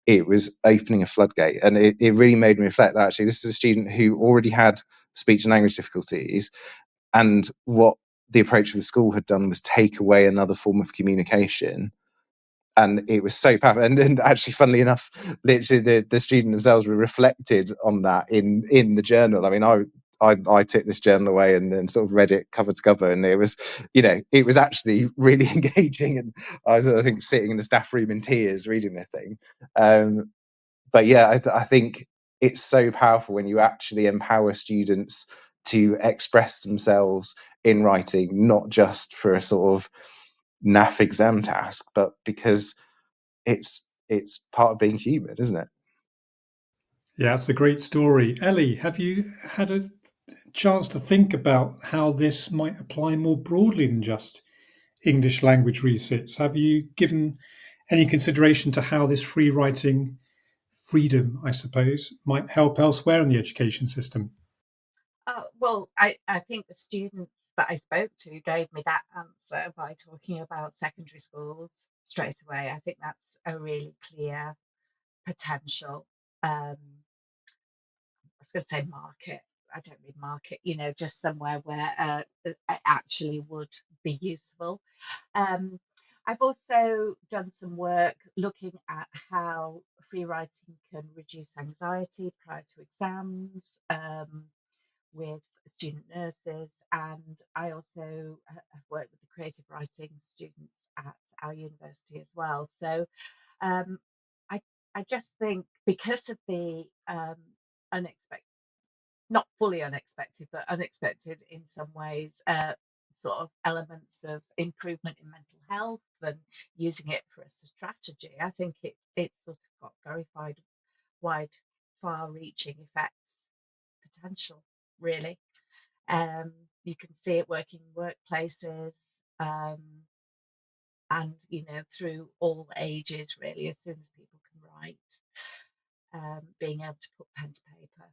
It was opening a floodgate. And it really made me reflect that actually this is a student who already had speech and language difficulties. And what the approach of the school had done was take away another form of communication. And it was so powerful. And actually, funnily enough, literally the student themselves were reflected on that in the journal. I mean, I took this journal away and then sort of read it cover to cover, and it was, it was actually really engaging. And I was, I think, sitting in the staff room in tears reading the thing. But yeah, I think it's so powerful when you actually empower students to express themselves in writing, not just for a sort of naff exam task, but because it's part of being human, isn't it? Yeah, it's a great story. Ellie, have you had a chance to think about how this might apply more broadly than just English language resits? Have you given any consideration to how this free writing freedom, I suppose, might help elsewhere in the education system? Well, I think the students that I spoke to gave me that answer by talking about secondary schools straight away. I think that's a really clear potential. I was going to say market. I don't mean market, just somewhere where it actually would be useful. I've also done some work looking at how free writing can reduce anxiety prior to exams with student nurses, and I also have worked with the creative writing students at our university as well. So um, I just think because of the unexpected, not fully unexpected, but unexpected in some ways, sort of elements of improvement in mental health and using it for a strategy. I think it's sort of got very wide, far-reaching effects potential, really. You can see it working in workplaces, and through all ages, really, as soon as people can write, being able to put pen to paper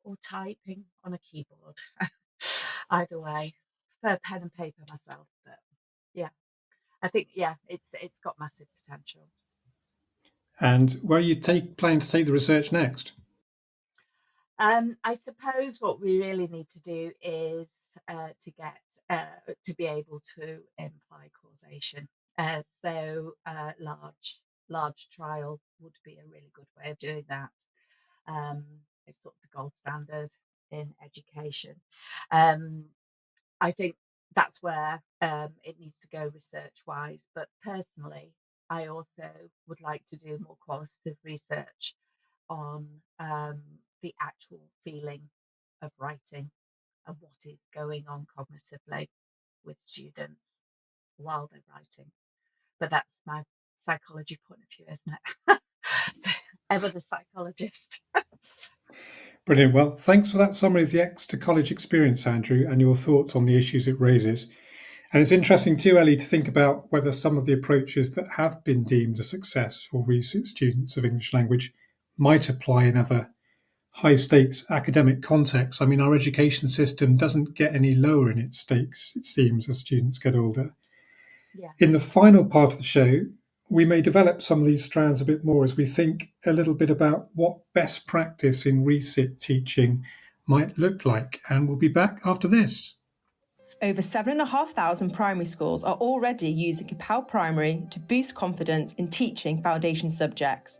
or typing on a keyboard. Either way, prefer pen and paper myself, but yeah, I think it's got massive potential. And where are you planning to take the research next? I suppose what we really need to do is to get to be able to imply causation. So large trial would be a really good way of doing that. It's sort of the gold standard in education. I think that's where it needs to go research-wise. But personally, I also would like to do more qualitative research on the actual feeling of writing and what is going on cognitively with students while they're writing. But that's my psychology point of view, isn't it? So, ever the psychologist. Brilliant. Well, thanks for that summary of the Exeter College experience, Andrew, and your thoughts on the issues it raises. And it's interesting too, Ellie, to think about whether some of the approaches that have been deemed a success for recent students of English language might apply in other high-stakes academic contexts. I mean, our education system doesn't get any lower in its stakes, it seems, as students get older. Yeah. In the final part of the show, we may develop some of these strands a bit more as we think a little bit about what best practice in resit teaching might look like. And we'll be back after this. Over 7,500 primary schools are already using Capel Primary to boost confidence in teaching foundation subjects.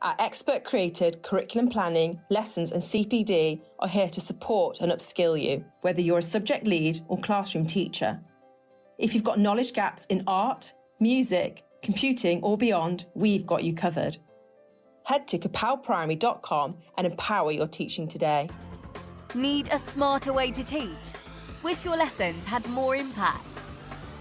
Our expert-created curriculum planning, lessons and CPD are here to support and upskill you, whether you're a subject lead or classroom teacher. If you've got knowledge gaps in art, music, computing or beyond, we've got you covered. Head to capelprimary.com and empower your teaching today. Need a smarter way to teach? Wish your lessons had more impact?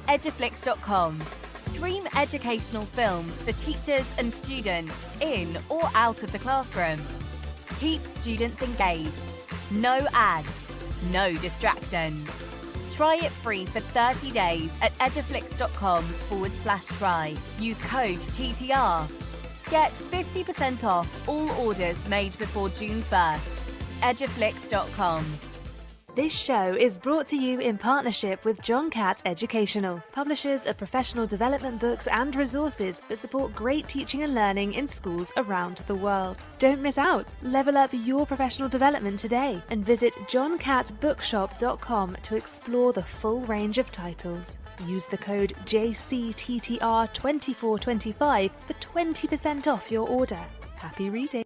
Eduflix.com. Stream educational films for teachers and students in or out of the classroom. Keep students engaged. No ads, no distractions. Try it free for 30 days at eduflix.com/try. Use code TTR. Get 50% off all orders made before June 1st. Eduflix.com. This show is brought to you in partnership with John Catt Educational, publishers of professional development books and resources that support great teaching and learning in schools around the world. Don't miss out. Level up your professional development today and visit johncattbookshop.com to explore the full range of titles. Use the code JCTTR2425 for 20% off your order. Happy reading.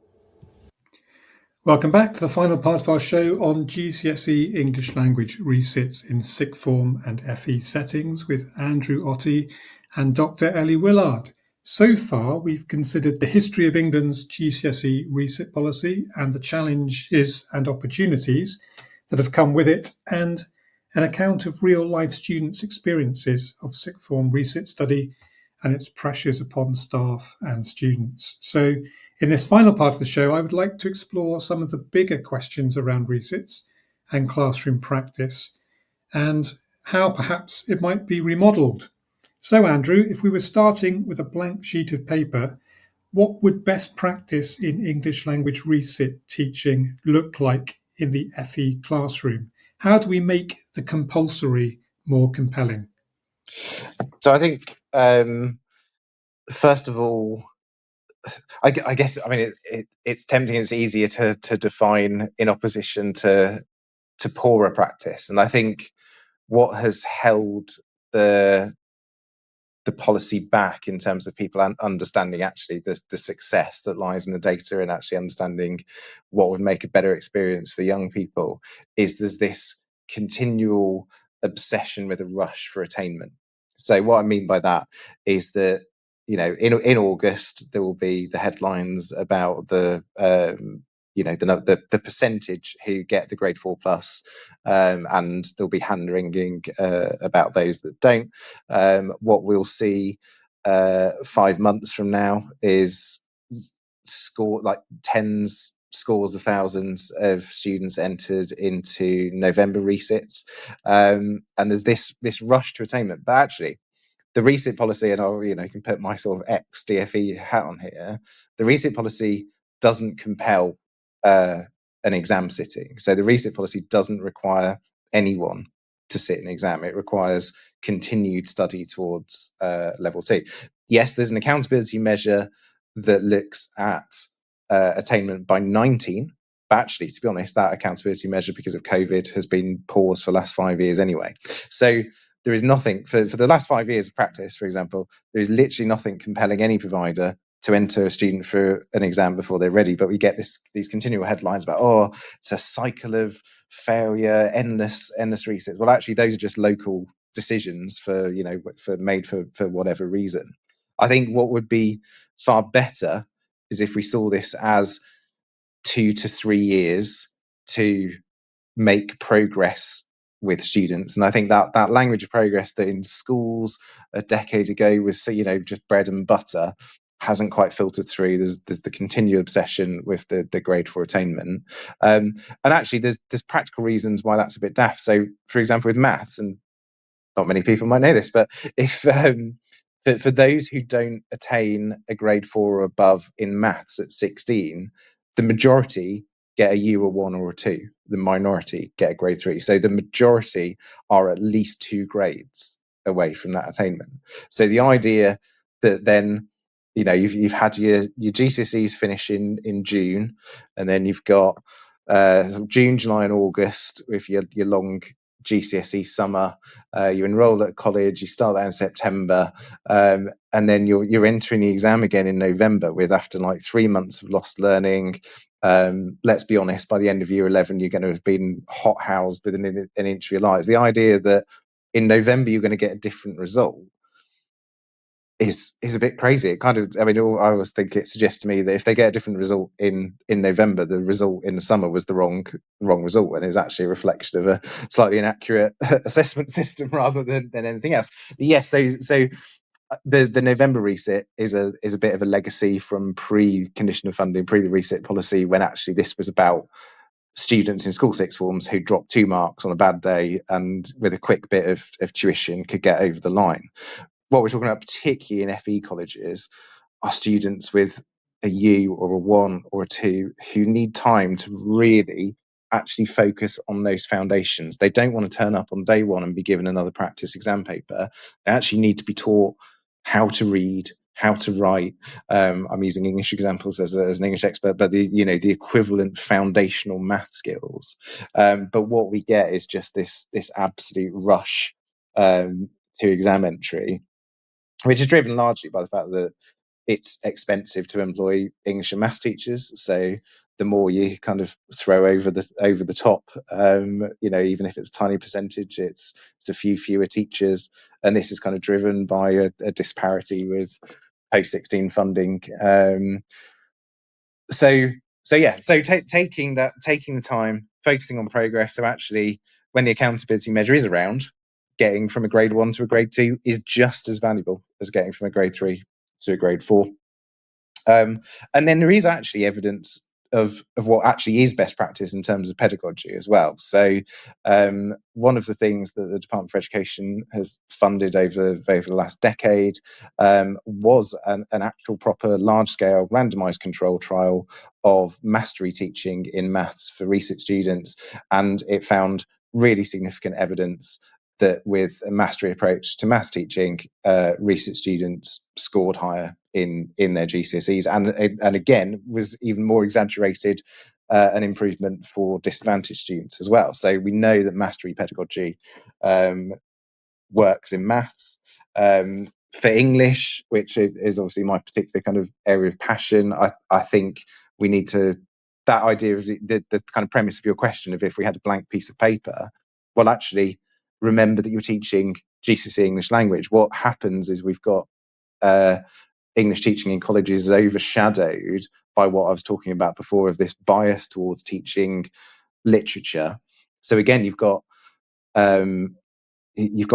Welcome back to the final part of our show on GCSE English language resits in sixth form and FE settings with Andrew Otty and Dr. Ellie Willard. So far, we've considered the history of England's GCSE resit policy and the challenges and opportunities that have come with it, and an account of real-life students' experiences of sixth form resit study and its pressures upon staff and students. So, in this final part of the show, I would like to explore some of the bigger questions around resits and classroom practice and how perhaps it might be remodelled. So, Andrew, if we were starting with a blank sheet of paper, what would best practice in English language resit teaching look like in the FE classroom? How do we make the compulsory more compelling? So I think, first of all, I guess, I mean, it's tempting. It's easier to define in opposition to poorer practice. And I think what has held the policy back in terms of people understanding actually the success that lies in the data and actually understanding what would make a better experience for young people is there's this continual obsession with a rush for attainment. So what I mean by that is that, you know, in August there will be the headlines about the the percentage who get the grade 4 plus, and there'll be hand wringing about those that don't. What we'll see 5 months from now is tens, scores of thousands of students entered into November resits, and there's this rush to attainment. But actually, the resit policy, and I'll can put my sort of ex DFE hat on here. The resit policy doesn't compel an exam sitting. So the resit policy doesn't require anyone to sit an exam. It requires continued study towards level 2. Yes, there's an accountability measure that looks at attainment by 19. But actually, to be honest, that accountability measure, because of COVID, has been paused for the last 5 years anyway. So there is nothing for the last 5 years of practice, for example, there is literally nothing compelling any provider to enter a student for an exam before they're ready. But we get these continual headlines about, oh, it's a cycle of failure, endless resets. Well, actually, those are just local decisions for whatever reason. I think what would be far better is if we saw this as 2 to 3 years to make progress with students. And I think that language of progress that in schools a decade ago was, just bread and butter, hasn't quite filtered through. There's the continued obsession with the grade 4 attainment. And actually there's practical reasons why that's a bit daft. So for example, with maths, and not many people might know this, but if for those who don't attain a grade 4 or above in maths at 16, the majority get a U, a 1 or a 2. The minority get a grade 3. So the majority are at least 2 grades away from that attainment. So the idea that then, you've had your GCSEs finish in June, and then you've got June, July and August with your long GCSE summer, you enroll at college, you start that in September, and then you're entering the exam again in November, with after like 3 months of lost learning. Let's be honest, by the end of year 11 you're going to have been hothoused within an inch of your lives. The idea that in November you're going to get a different result is a bit crazy. It kind of, I always think it suggests to me that if they get a different result in November, the result in the summer was the wrong result, and is actually a reflection of a slightly inaccurate assessment system rather than anything else. But yes, so the November resit is a bit of a legacy from pre-conditional funding, pre the resit policy, when actually this was about students in school sixth forms who dropped 2 marks on a bad day and with a quick bit of tuition could get over the line. What we're talking about, particularly in FE colleges, are students with a U or a 1 or a 2 who need time to really actually focus on those foundations. They don't want to turn up on day 1 and be given another practice exam paper. They actually need to be taught how to read, how to write. I'm using English examples as an English expert, but the equivalent foundational math skills. But what we get is just this absolute rush to exam entry, which is driven largely by the fact that it's expensive to employ English and maths teachers. So the more you kind of throw over the top, even if it's a tiny percentage, it's a fewer teachers, and this is kind of driven by a disparity with post-16 funding. Taking the time, focusing on progress. So actually, when the accountability measure is around, getting from a grade 1 to a grade 2 is just as valuable as getting from a grade 3 to a grade 4. And then there is actually evidence of what actually is best practice in terms of pedagogy as well. So one of the things that the Department for Education has funded over the last decade was an actual proper large-scale randomised control trial of mastery teaching in maths for research students, and it found really significant evidence that with a mastery approach to maths teaching, recent students scored higher in their GCSEs, and again was even more exaggerated an improvement for disadvantaged students as well. So we know that mastery pedagogy works in maths. For English, which is obviously my particular kind of area of passion, I think we need to, that idea of the kind of premise of your question of if we had a blank piece of paper, well, actually, remember that you're teaching GCSE English language. What happens is we've got English teaching in colleges is overshadowed by what I was talking about before of this bias towards teaching literature. So again, you've got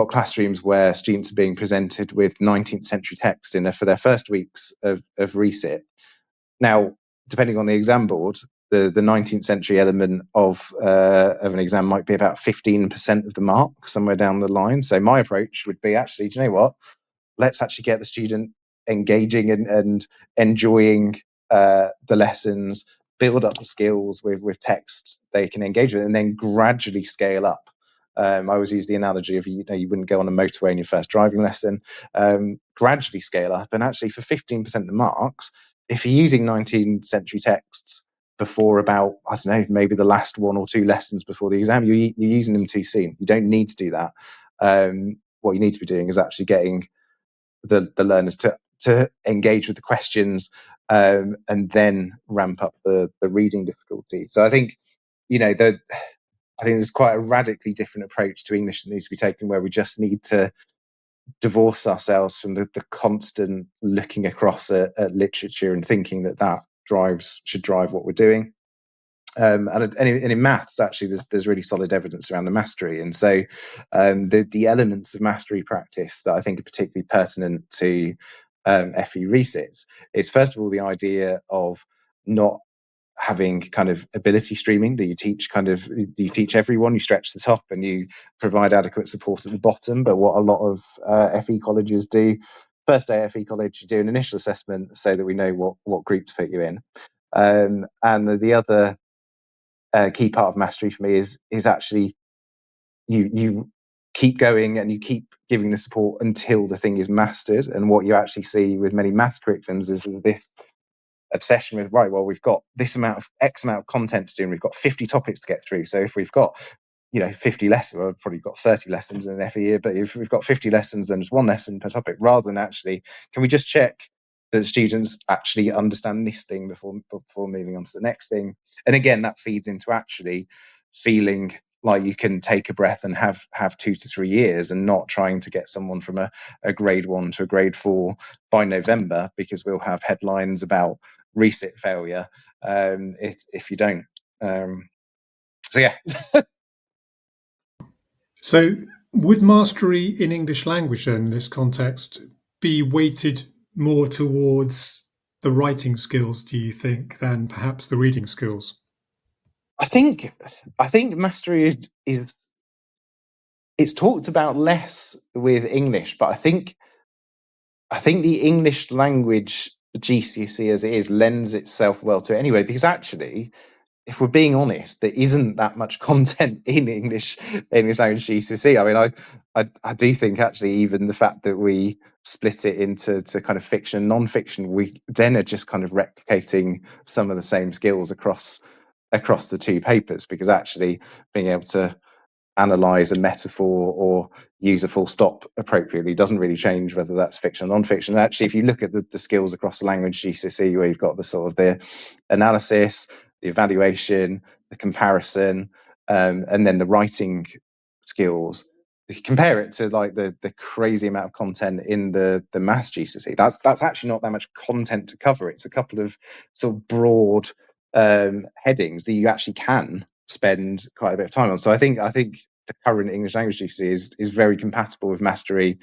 classrooms where students are being presented with 19th century texts for their first weeks of recit. Now, depending on the exam board, the 19th century element of an exam might be about 15% of the mark somewhere down the line. So my approach would be, actually, do you know what? Let's actually get the student engaging and enjoying the lessons, build up the skills with texts they can engage with, and then gradually scale up. I always use the analogy of, you wouldn't go on a motorway in your first driving lesson. Gradually scale up, and actually for 15% of the marks, if you're using 19th century texts before about, I don't know, maybe the last one or two lessons before the exam, you're using them too soon. You don't need to do that. What you need to be doing is actually getting the learners to engage with the questions, and then ramp up the reading difficulty. So I think, I think there's quite a radically different approach to English that needs to be taken, where we just need to divorce ourselves from the constant looking across at literature and thinking that should drive what we're doing. And in maths, actually, there's really solid evidence around the mastery, and so the elements of mastery practice that I think are particularly pertinent to FE resits is, first of all, the idea of not having kind of ability streaming, that you teach everyone, you stretch the top and you provide adequate support at the bottom. But what a lot of FE colleges do, first day at FE college, you do an initial assessment so that we know what group to put you in. And the other key part of mastery for me is actually you keep going and you keep giving the support until the thing is mastered. And what you actually see with many maths curriculums is this obsession with, right, well, we've got this X amount of content to do, and we've got 50 topics to get through. So if we've got 50 lessons, well, we've probably got 30 lessons in an FE year, but if we've got 50 lessons, then it's one lesson per topic, rather than actually, can we just check that the students actually understand this thing before moving on to the next thing? And again, that feeds into actually feeling like you can take a breath and have 2 to 3 years, and not trying to get someone from a grade 1 to a grade 4 by November, because we'll have headlines about resit failure if you don't. So yeah. So would mastery in English language then, in this context, be weighted more towards the writing skills, do you think, than perhaps the reading skills? I think mastery is it's talked about less with English, but I think the English language GCSE as it is lends itself well to it anyway, because actually, if we're being honest, there isn't that much content in English language GCSE. I mean, I do think actually even the fact that we split it into kind of fiction and non-fiction, we then are just kind of replicating some of the same skills across the two papers, because actually being able to analyze a metaphor or use a full stop appropriately doesn't really change whether that's fiction or non-fiction. And actually, if you look at the skills across the language GCSE, where you've got the sort of the analysis, the evaluation, the comparison, and then the writing skills, if you compare it to like the crazy amount of content in the maths GCSE, that's actually not that much content to cover. It's a couple of sort of broad headings that you actually can spend quite a bit of time on. So I think the current English language GCSE is very compatible with mastery,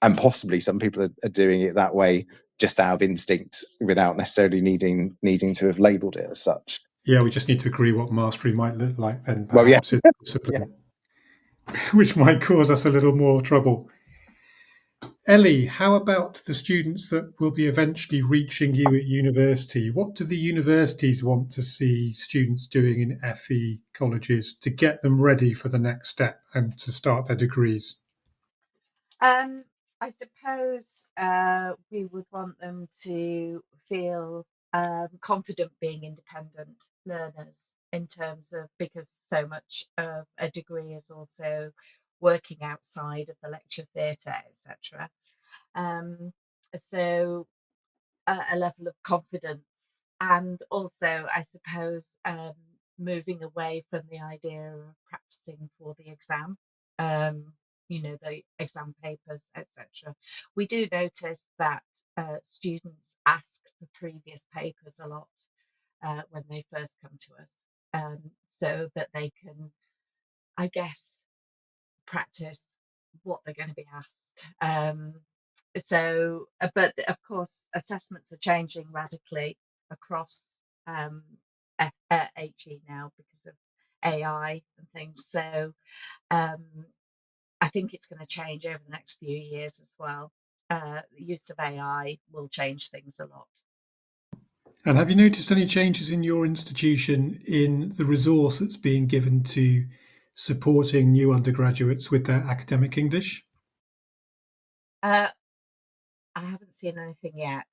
and possibly some people are doing it that way just out of instinct, without necessarily needing to have labelled it as such. Yeah, we just need to agree what mastery might look like then, perhaps, well, yeah. in discipline, which might cause us a little more trouble. Ellie, how about the students that will be eventually reaching you at university? What do the universities want to see students doing in FE colleges to get them ready for the next step and to start their degrees? I suppose we would want them to feel confident being independent learners in terms of, because so much of a degree is also working outside of the lecture theatre, etc. So a level of confidence, and also, I suppose, moving away from the idea of practicing for the exam, the exam papers, etc. We do notice that students ask for previous papers a lot when they first come to us, so that they can, I guess, practice what they're going to be asked. But of course, assessments are changing radically across HE now because of AI and things. So I think it's going to change over the next few years as well. The use of AI will change things a lot. And have you noticed any changes in your institution in the resource that's being given to supporting new undergraduates with their academic English? I haven't seen anything yet.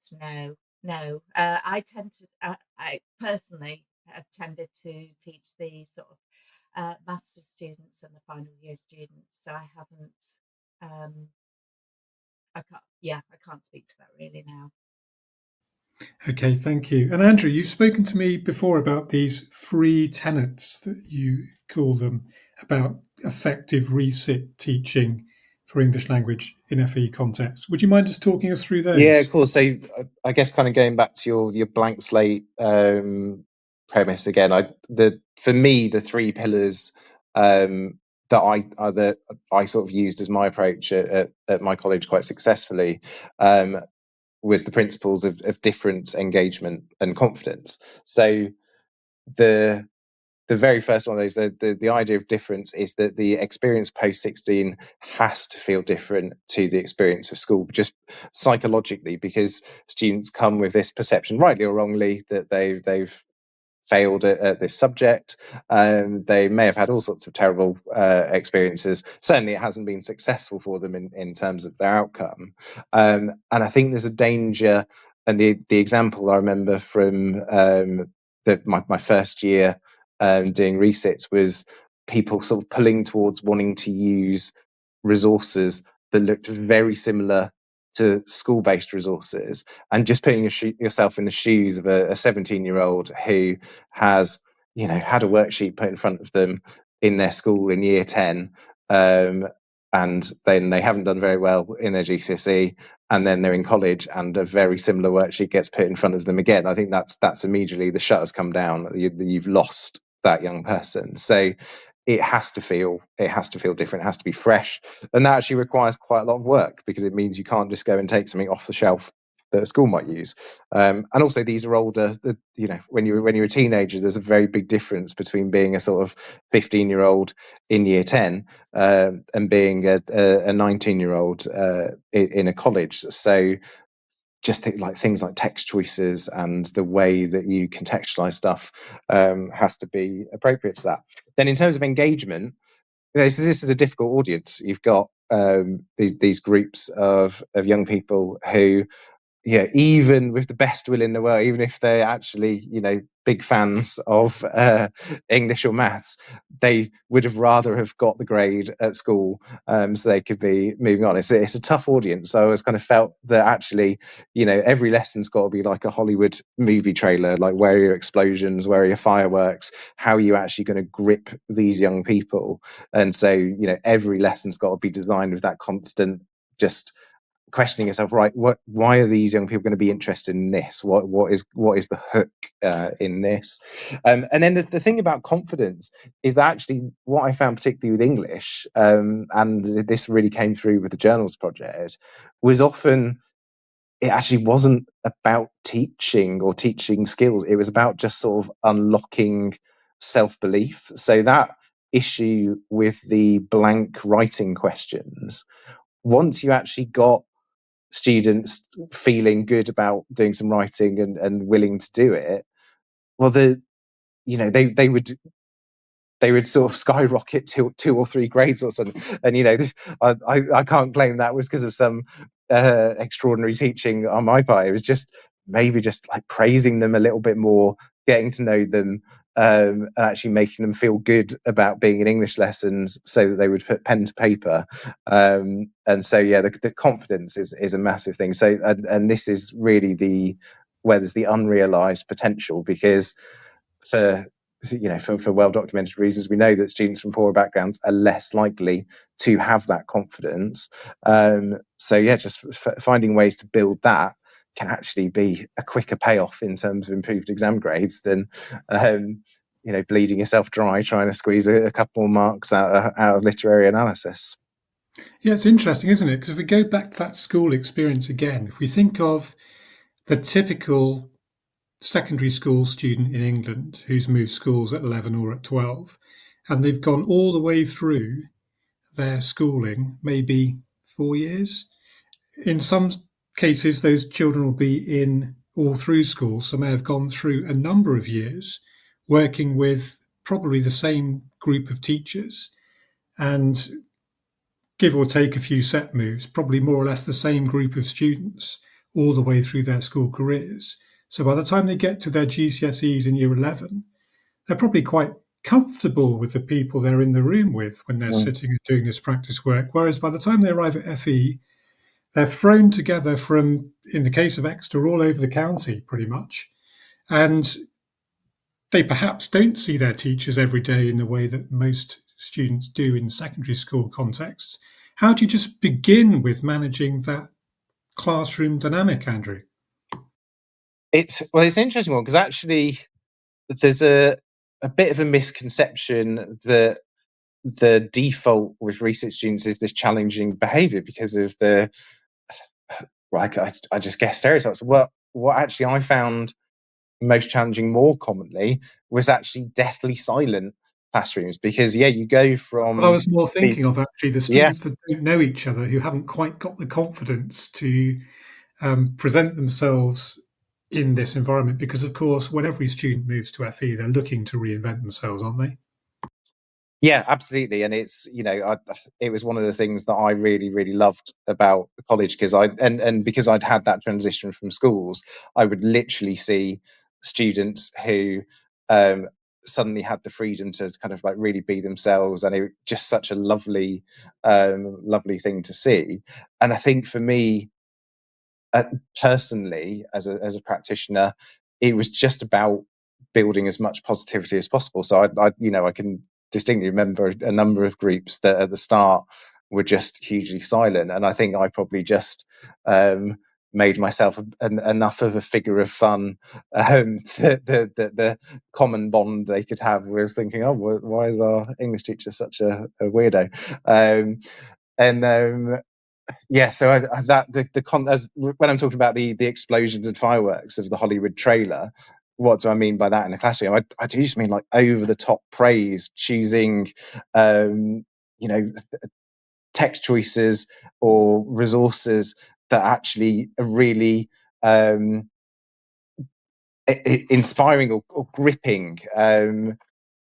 No. I personally have tended to teach the sort of master's students and the final year students, so I haven't. I can't speak to that really now. Okay, thank you. And Andrew, you've spoken to me before about these 3 tenets that you call them about effective resit teaching for English language in FE context. Would you mind just talking us through those? Yeah, of course. So I guess kind of going back to your blank slate premise again, for me the 3 pillars that I sort of used as my approach at my college quite successfully was the principles of difference, engagement, and confidence. So the very first one of those, the idea of difference, is that the experience post-16 has to feel different to the experience of school, just psychologically, because students come with this perception, rightly or wrongly, that they've failed at this subject. They may have had all sorts of terrible experiences. Certainly it hasn't been successful for them in terms of their outcome. And I think there's a danger, and the example I remember from my first year doing resits was people sort of pulling towards wanting to use resources that looked very similar to school-based resources, and just putting yourself in the shoes of a 17-year-old who has had a worksheet put in front of them in their school in year 10, and then they haven't done very well in their GCSE, and then they're in college and a very similar worksheet gets put in front of them again. I think that's immediately the shutters come down. You've lost that young person. So it has to feel different. It has to be fresh, and that actually requires quite a lot of work, because it means you can't just go and take something off the shelf that a school might use. And also, these are older. When you're a teenager, there's a very big difference between being a sort of 15-year-old in year 10 and being a 19-year-old in a college. So just things like text choices and the way that you contextualize stuff has to be appropriate to that. Then in terms of engagement, this is a difficult audience. You've got these groups of young people who, even with the best will in the world, even if they're actually, big fans of English or maths, they would have rather have got the grade at school so they could be moving on. It's a tough audience. So I always kind of felt that actually, every lesson's got to be like a Hollywood movie trailer, like where are your explosions, where are your fireworks, how are you actually going to grip these young people? And so, every lesson's got to be designed with that constant just questioning yourself, right? Why are these young people going to be interested in this? What is the hook in this? And then the thing about confidence is that actually what I found particularly with English, and this really came through with the journals project, was often it actually wasn't about teaching or teaching skills. It was about just sort of unlocking self-belief. So that issue with the blank writing questions, once you actually got students feeling good about doing some writing and willing to do it, well, they would sort of skyrocket two or three grades or something. And I can't claim that was because of some extraordinary teaching on my part. It was just maybe just like praising them a little bit more, getting to know them, and actually making them feel good about being in English lessons, so that they would put pen to paper. And so the confidence is a massive thing. So and this is really where there's the unrealized potential, because for well documented reasons, we know that students from poorer backgrounds are less likely to have that confidence. Just finding ways to build that can actually be a quicker payoff in terms of improved exam grades than bleeding yourself dry trying to squeeze a couple more marks out of literary analysis. Yeah, it's interesting, isn't it? Because if we go back to that school experience again, if we think of the typical secondary school student in England who's moved schools at 11 or at 12, and they've gone all the way through their schooling, maybe 4 years. In some cases, those children will be in all through school, so may have gone through a number of years working with probably the same group of teachers, and give or take a few set moves, probably more or less the same group of students all the way through their school careers. So by the time they get to their GCSEs in year 11, they're probably quite comfortable with the people they're in the room with when they're sitting and doing this practice work. Whereas by the time they arrive at FE, they're thrown together from, in the case of Exeter, all over the county, pretty much. And they perhaps don't see their teachers every day in the way that most students do in secondary school contexts. How do you just begin with managing that classroom dynamic, Andrew? It's an interesting one, because actually there's a bit of a misconception that the default with research students is this challenging behaviour because of the, I just guess, stereotypes. What actually I found most challenging more commonly was actually deathly silent classrooms, because you go from, I was more thinking of actually the students that don't know each other, who haven't quite got the confidence to present themselves in this environment, because of course when every student moves to FE, they're looking to reinvent themselves, aren't they? Yeah, absolutely. And it's, it was one of the things that I really, really loved about college, because because I'd had that transition from schools, I would literally see students who suddenly had the freedom to kind of like really be themselves. And it was just such a lovely thing to see. And I think for me, personally, as a practitioner, it was just about building as much positivity as possible. So I can distinctly remember a number of groups that at the start were just hugely silent, and I think I probably just made myself enough of a figure of fun. The common bond they could have was thinking, oh, why is our English teacher such a weirdo? When I'm talking about the explosions and fireworks of the Hollywood trailer, what do I mean by that in a classroom? I do just mean like over the top praise, choosing, text choices or resources that actually are really inspiring or gripping.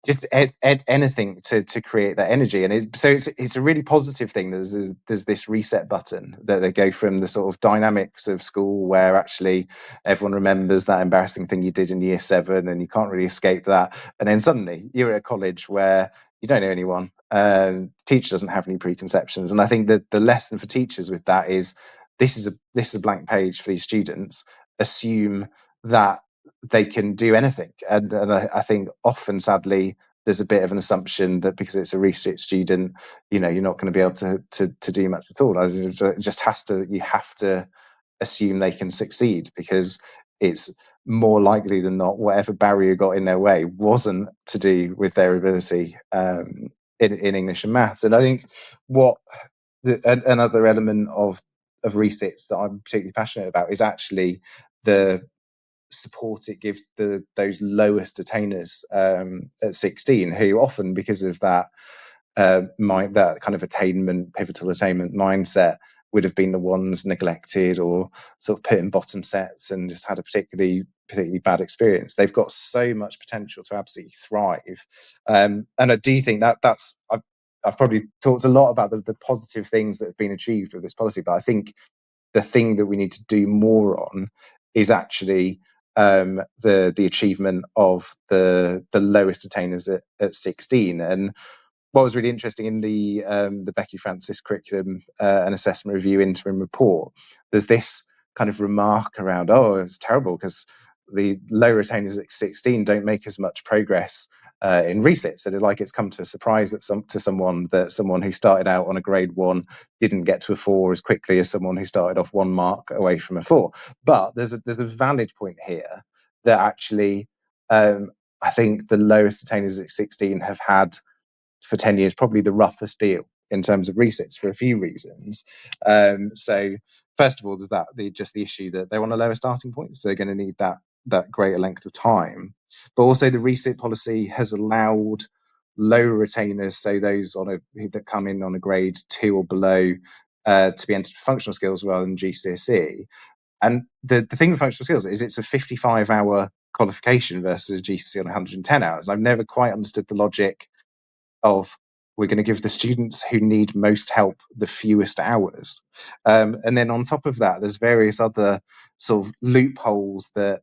Just anything to create that energy, and it's a really positive thing. There's this reset button that they go from the sort of dynamics of school, where actually everyone remembers that embarrassing thing you did in year 7 and you can't really escape that, and then suddenly you're at a college where you don't know anyone, teacher doesn't have any preconceptions. And I think that the lesson for teachers with that is this is a blank page for these students. Assume that they can do anything, and I think often, sadly, there's a bit of an assumption that because it's a research student, you're not going to be able to do much at all. You have to assume they can succeed, because it's more likely than not whatever barrier got in their way wasn't to do with their ability in English and maths. And I think another element of resits that I'm particularly passionate about is actually the support it gives those lowest attainers at 16, who often, because of that that kind of pivotal attainment mindset, would have been the ones neglected or sort of put in bottom sets and just had a particularly bad experience. They've got so much potential to absolutely thrive, and I do think that's I've probably talked a lot about the positive things that have been achieved with this policy, but I think the thing that we need to do more on is actually the achievement of the lowest attainers at 16. And what was really interesting in the Becky Francis curriculum and assessment review interim report, there's this kind of remark around, oh, it's terrible because the low retainers at 16 don't make as much progress in resits. So it's come to a surprise that someone who started out on a grade 1 didn't get to a 4 as quickly as someone who started off 1 mark away from a 4. But there's a valid point here that actually I think the lowest attainers at 16 have had for 10 years probably the roughest deal in terms of resits for a few reasons. So first of all, there's the issue that they're on a lower starting point, so they're going to need that greater length of time. But also the resit policy has allowed lower retainers, so those that come in on a grade 2 or below, to be entered for functional skills rather than GCSE. And the thing with functional skills is it's a 55-hour qualification versus a GCSE on 110 hours. And I've never quite understood the logic of we're going to give the students who need most help the fewest hours. And then on top of that, there's various other sort of loopholes that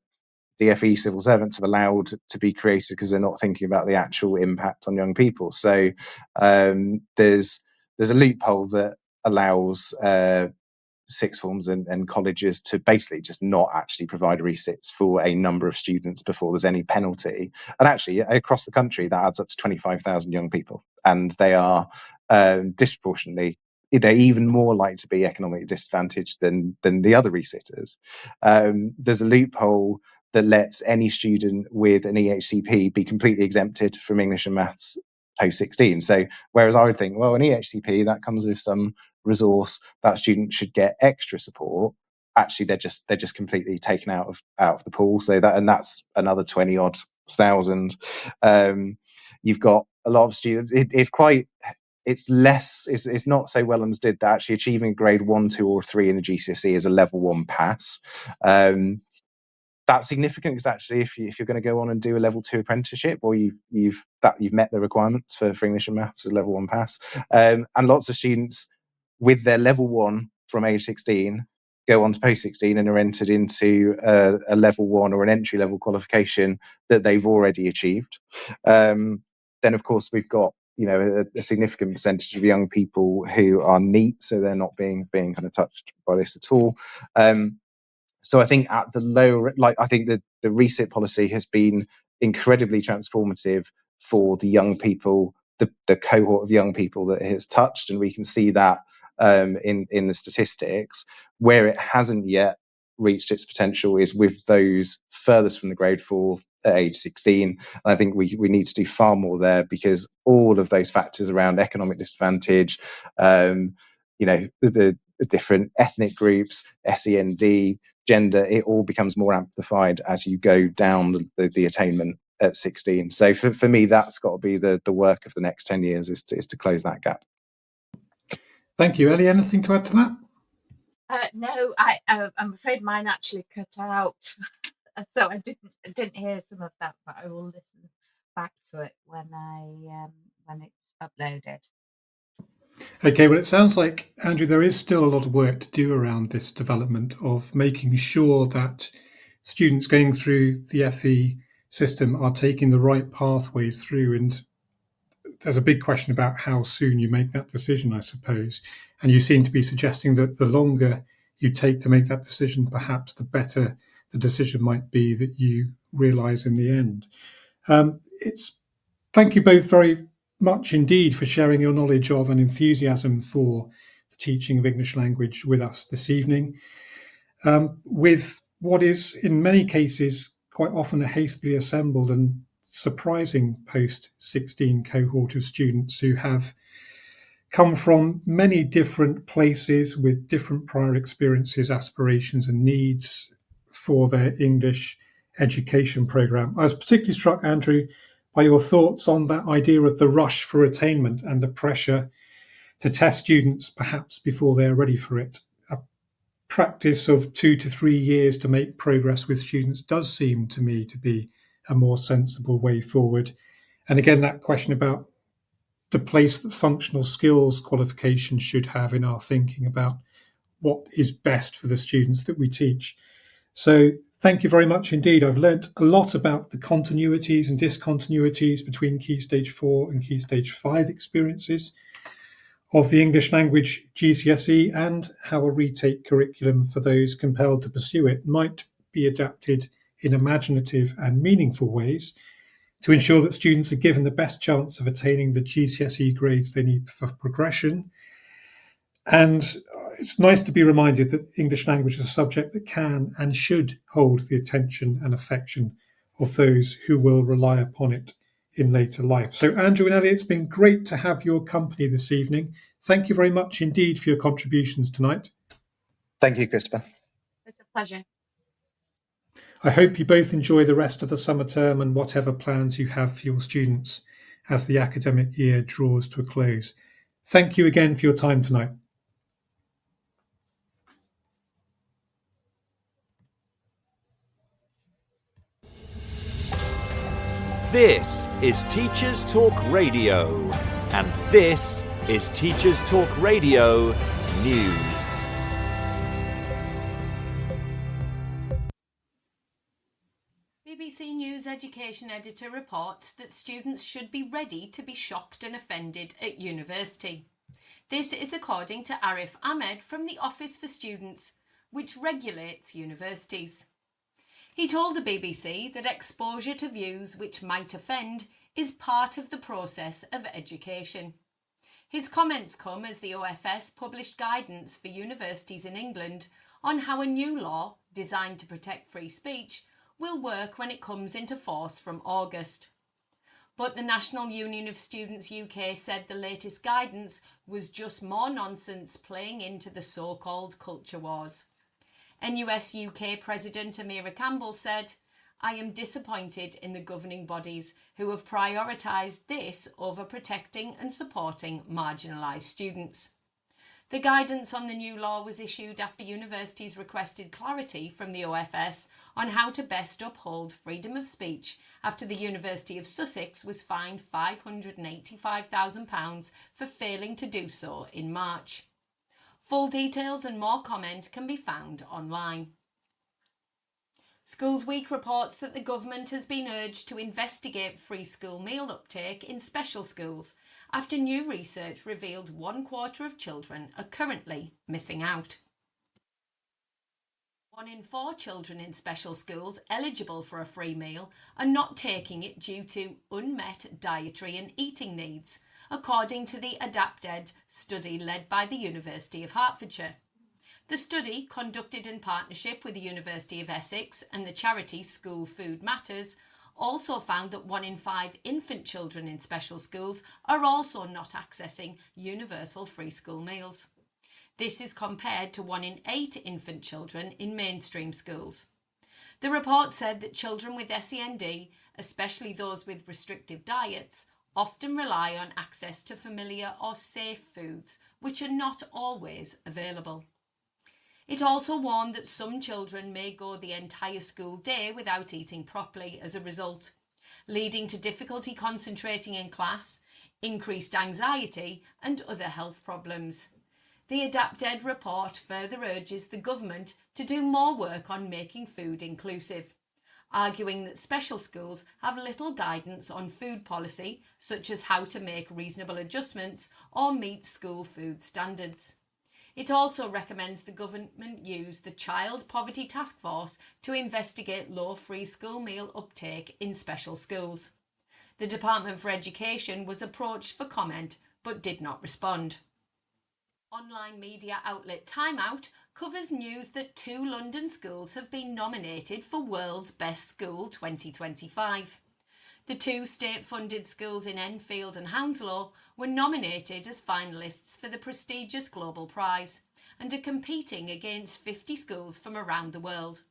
DfE civil servants have allowed to be created because they're not thinking about the actual impact on young people. So there's a loophole that allows sixth forms and colleges to basically just not actually provide resits for a number of students before there's any penalty. And actually, across the country, that adds up to 25,000 young people, and they are disproportionately, they're even more likely to be economically disadvantaged than the other resitters. There's a loophole that lets any student with an EHCP be completely exempted from English and maths post-16. So whereas I would think, well, an EHCP, that comes with some resource, that student should get extra support, actually they're just completely taken out of the pool. So that's another 20 odd thousand. You've got a lot of students, it's not so well understood that actually achieving a grade 1, 2 or 3 in a GCSE is a level 1 pass. That's significant because actually if you're going to go on and do a level 2 apprenticeship, or you've met the requirements for English and maths as a level 1 pass, and lots of students with their level 1 from age 16 go on to post 16 and are entered into a level 1 or an entry level qualification that they've already achieved. Then of course we've got a significant percentage of young people who are neat, so they're not being kind of touched by this at all. So I think at the lower, I think that the resit policy has been incredibly transformative for the young people, the cohort of young people that it has touched, and we can see that in the statistics. Where it hasn't yet reached its potential is with those furthest from the grade 4 at age 16. And I think we need to do far more there, because all of those factors around economic disadvantage, the different ethnic groups, SEND, gender, it all becomes more amplified as you go down the attainment at 16. So for me, that's got to be the work of the next 10 years is to close that gap. Thank you. Ellie, anything to add to that? No, I'm afraid mine actually cut out, so I didn't hear some of that, but I will listen back to it when it's uploaded. Okay, well, it sounds like, Andrew, there is still a lot of work to do around this development of making sure that students going through the FE system are taking the right pathways through. And there's a big question about how soon you make that decision, I suppose. And you seem to be suggesting that the longer you take to make that decision, perhaps the better the decision might be that you realise in the end. Thank you both very much indeed for sharing your knowledge of and enthusiasm for the teaching of English language with us this evening. With what is in many cases quite often a hastily assembled and surprising post-16 cohort of students who have come from many different places with different prior experiences, aspirations and needs for their English education programme. I was particularly struck, Andrew, by your thoughts on that idea of the rush for attainment and the pressure to test students perhaps before they're ready for it. A practice of 2 to 3 years to make progress with students does seem to me to be a more sensible way forward. And again, that question about the place that functional skills qualification should have in our thinking about what is best for the students that we teach. So thank you very much indeed. I've learnt a lot about the continuities and discontinuities between Key Stage 4 and Key Stage 5 experiences of the English language GCSE, and how a retake curriculum for those compelled to pursue it might be adapted in imaginative and meaningful ways to ensure that students are given the best chance of attaining the GCSE grades they need for progression. And it's nice to be reminded that English language is a subject that can and should hold the attention and affection of those who will rely upon it in later life. So Andrew and Ellie, it's been great to have your company this evening. Thank you very much indeed for your contributions tonight. Thank you, Christopher. It's a pleasure. I hope you both enjoy the rest of the summer term and whatever plans you have for your students as the academic year draws to a close. Thank you again for your time tonight. This is Teachers Talk Radio, and this is Teachers Talk Radio News. BBC News Education Editor reports that students should be ready to be shocked and offended at university. This is according to Arif Ahmed from the Office for Students, which regulates universities. He told the BBC that exposure to views which might offend is part of the process of education. His comments come as the OFS published guidance for universities in England on how a new law, designed to protect free speech, will work when it comes into force from August. But the National Union of Students UK said the latest guidance was just more nonsense playing into the so-called culture wars. NUS UK President Amira Campbell said, "I am disappointed in the governing bodies who have prioritised this over protecting and supporting marginalised students." The guidance on the new law was issued after universities requested clarity from the OFS on how to best uphold freedom of speech after the University of Sussex was fined £585,000 for failing to do so in March. Full details and more comment can be found online. Schools Week reports that the government has been urged to investigate free school meal uptake in special schools after new research revealed 1/4 of children are currently missing out. 1 in 4 children in special schools eligible for a free meal are not taking it due to unmet dietary and eating needs, according to the AdaptEd study led by the University of Hertfordshire. The study, conducted in partnership with the University of Essex and the charity School Food Matters, also found that 1 in 5 infant children in special schools are also not accessing universal free school meals. This is compared to 1 in 8 infant children in mainstream schools. The report said that children with SEND, especially those with restrictive diets, often rely on access to familiar or safe foods, which are not always available. It also warned that some children may go the entire school day without eating properly as a result, leading to difficulty concentrating in class, increased anxiety and other health problems. The AdaptEd report further urges the government to do more work on making food inclusive, arguing that special schools have little guidance on food policy, such as how to make reasonable adjustments or meet school food standards. It also recommends the government use the Child Poverty Task Force to investigate low free school meal uptake in special schools. The Department for Education was approached for comment but did not respond. Online media outlet Time Out covers news that 2 London schools have been nominated for World's Best School 2025. The 2 state-funded schools in Enfield and Hounslow were nominated as finalists for the prestigious Global Prize and are competing against 50 schools from around the world.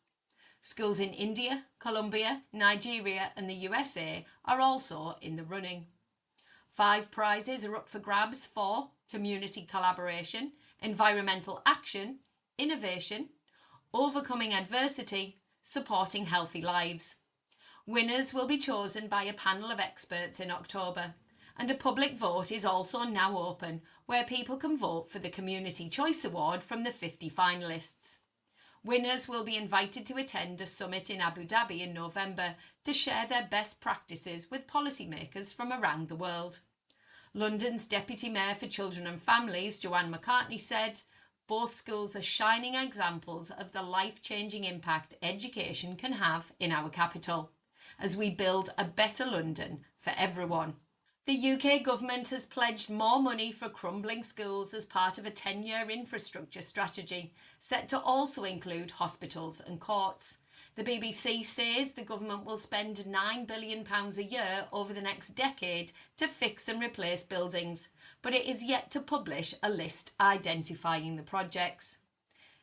Schools in India, Colombia, Nigeria and the USA are also in the running. 5 prizes are up for grabs for community collaboration, environmental action, innovation, overcoming adversity, supporting healthy lives. Winners will be chosen by a panel of experts in October, and a public vote is also now open where people can vote for the Community Choice Award from the 50 finalists. Winners will be invited to attend a summit in Abu Dhabi in November to share their best practices with policymakers from around the world. London's Deputy Mayor for Children and Families, Joanne McCartney, said, "Both schools are shining examples of the life-changing impact education can have in our capital, as we build a better London for everyone." The UK government has pledged more money for crumbling schools as part of a 10-year infrastructure strategy, set to also include hospitals and courts. The BBC says the government will spend £9 billion a year over the next decade to fix and replace buildings, but it is yet to publish a list identifying the projects.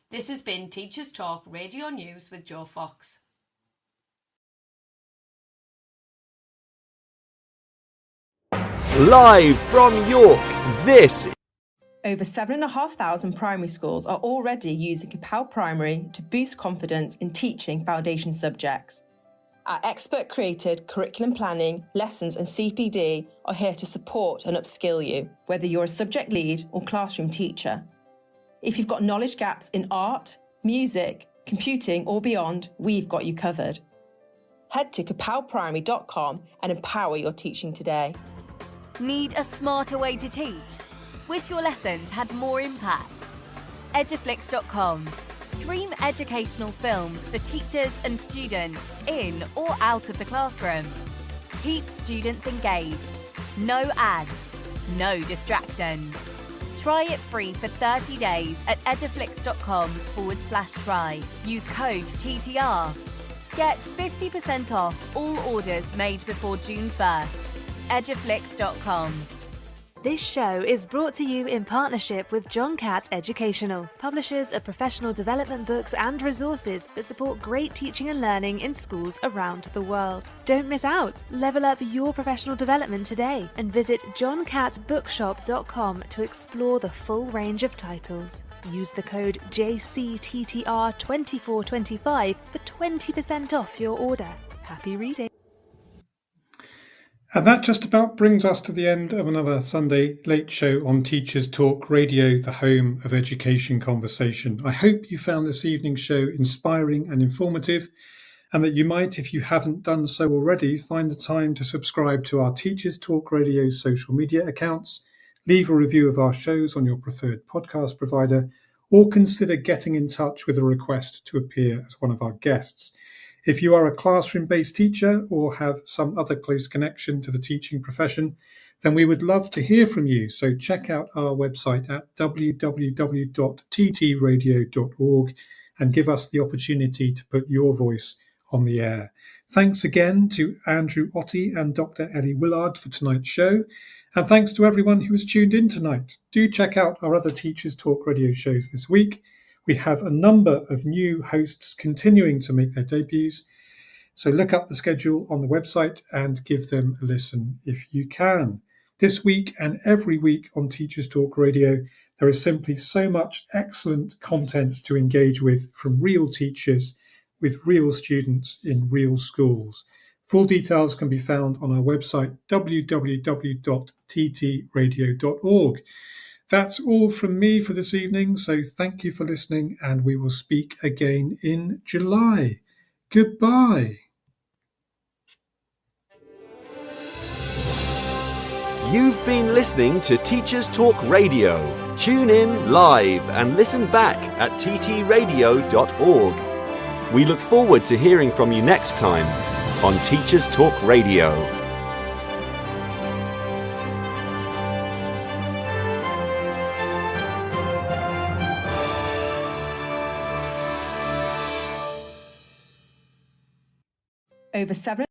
This has been Teachers Talk Radio News with Joe Fox. Live from York, this Over 7,500 primary schools are already using Capel Primary to boost confidence in teaching foundation subjects. Our expert-created curriculum planning, lessons and CPD are here to support and upskill you, whether you're a subject lead or classroom teacher. If you've got knowledge gaps in art, music, computing or beyond, we've got you covered. Head to capelprimary.com and empower your teaching today. Need a smarter way to teach? Wish your lessons had more impact? Eduflix.com. Stream educational films for teachers and students in or out of the classroom. Keep students engaged. No ads, no distractions. Try it free for 30 days at eduflix.com/try. Use code TTR. Get 50% off all orders made before June 1st. Eduflix.com. This show is brought to you in partnership with John Catt Educational, publishers of professional development books and resources that support great teaching and learning in schools around the world. Don't miss out. Level up your professional development today and visit johncattbookshop.com to explore the full range of titles. Use the code JCTTR2425 for 20% off your order. Happy reading. And that just about brings us to the end of another Sunday Late Show on Teachers Talk Radio, the home of education conversation. I hope you found this evening's show inspiring and informative, and that you might, if you haven't done so already, find the time to subscribe to our Teachers Talk Radio social media accounts, leave a review of our shows on your preferred podcast provider, or consider getting in touch with a request to appear as one of our guests. If you are a classroom-based teacher or have some other close connection to the teaching profession, then we would love to hear from you. So check out our website at www.ttradio.org and give us the opportunity to put your voice on the air. Thanks again to Andrew Otty and Dr. Ellie Willard for tonight's show. And thanks to everyone who has tuned in tonight. Do check out our other Teachers Talk Radio shows this week. We have a number of new hosts continuing to make their debuts, so look up the schedule on the website and give them a listen if you can. This week and every week on Teachers Talk Radio, there is simply so much excellent content to engage with from real teachers with real students in real schools. Full details can be found on our website, www.ttradio.org. That's all from me for this evening, so thank you for listening, and we will speak again in July. Goodbye. You've been listening to Teachers Talk Radio. Tune in live and listen back at ttradio.org. We look forward to hearing from you next time on Teachers Talk Radio. Over 7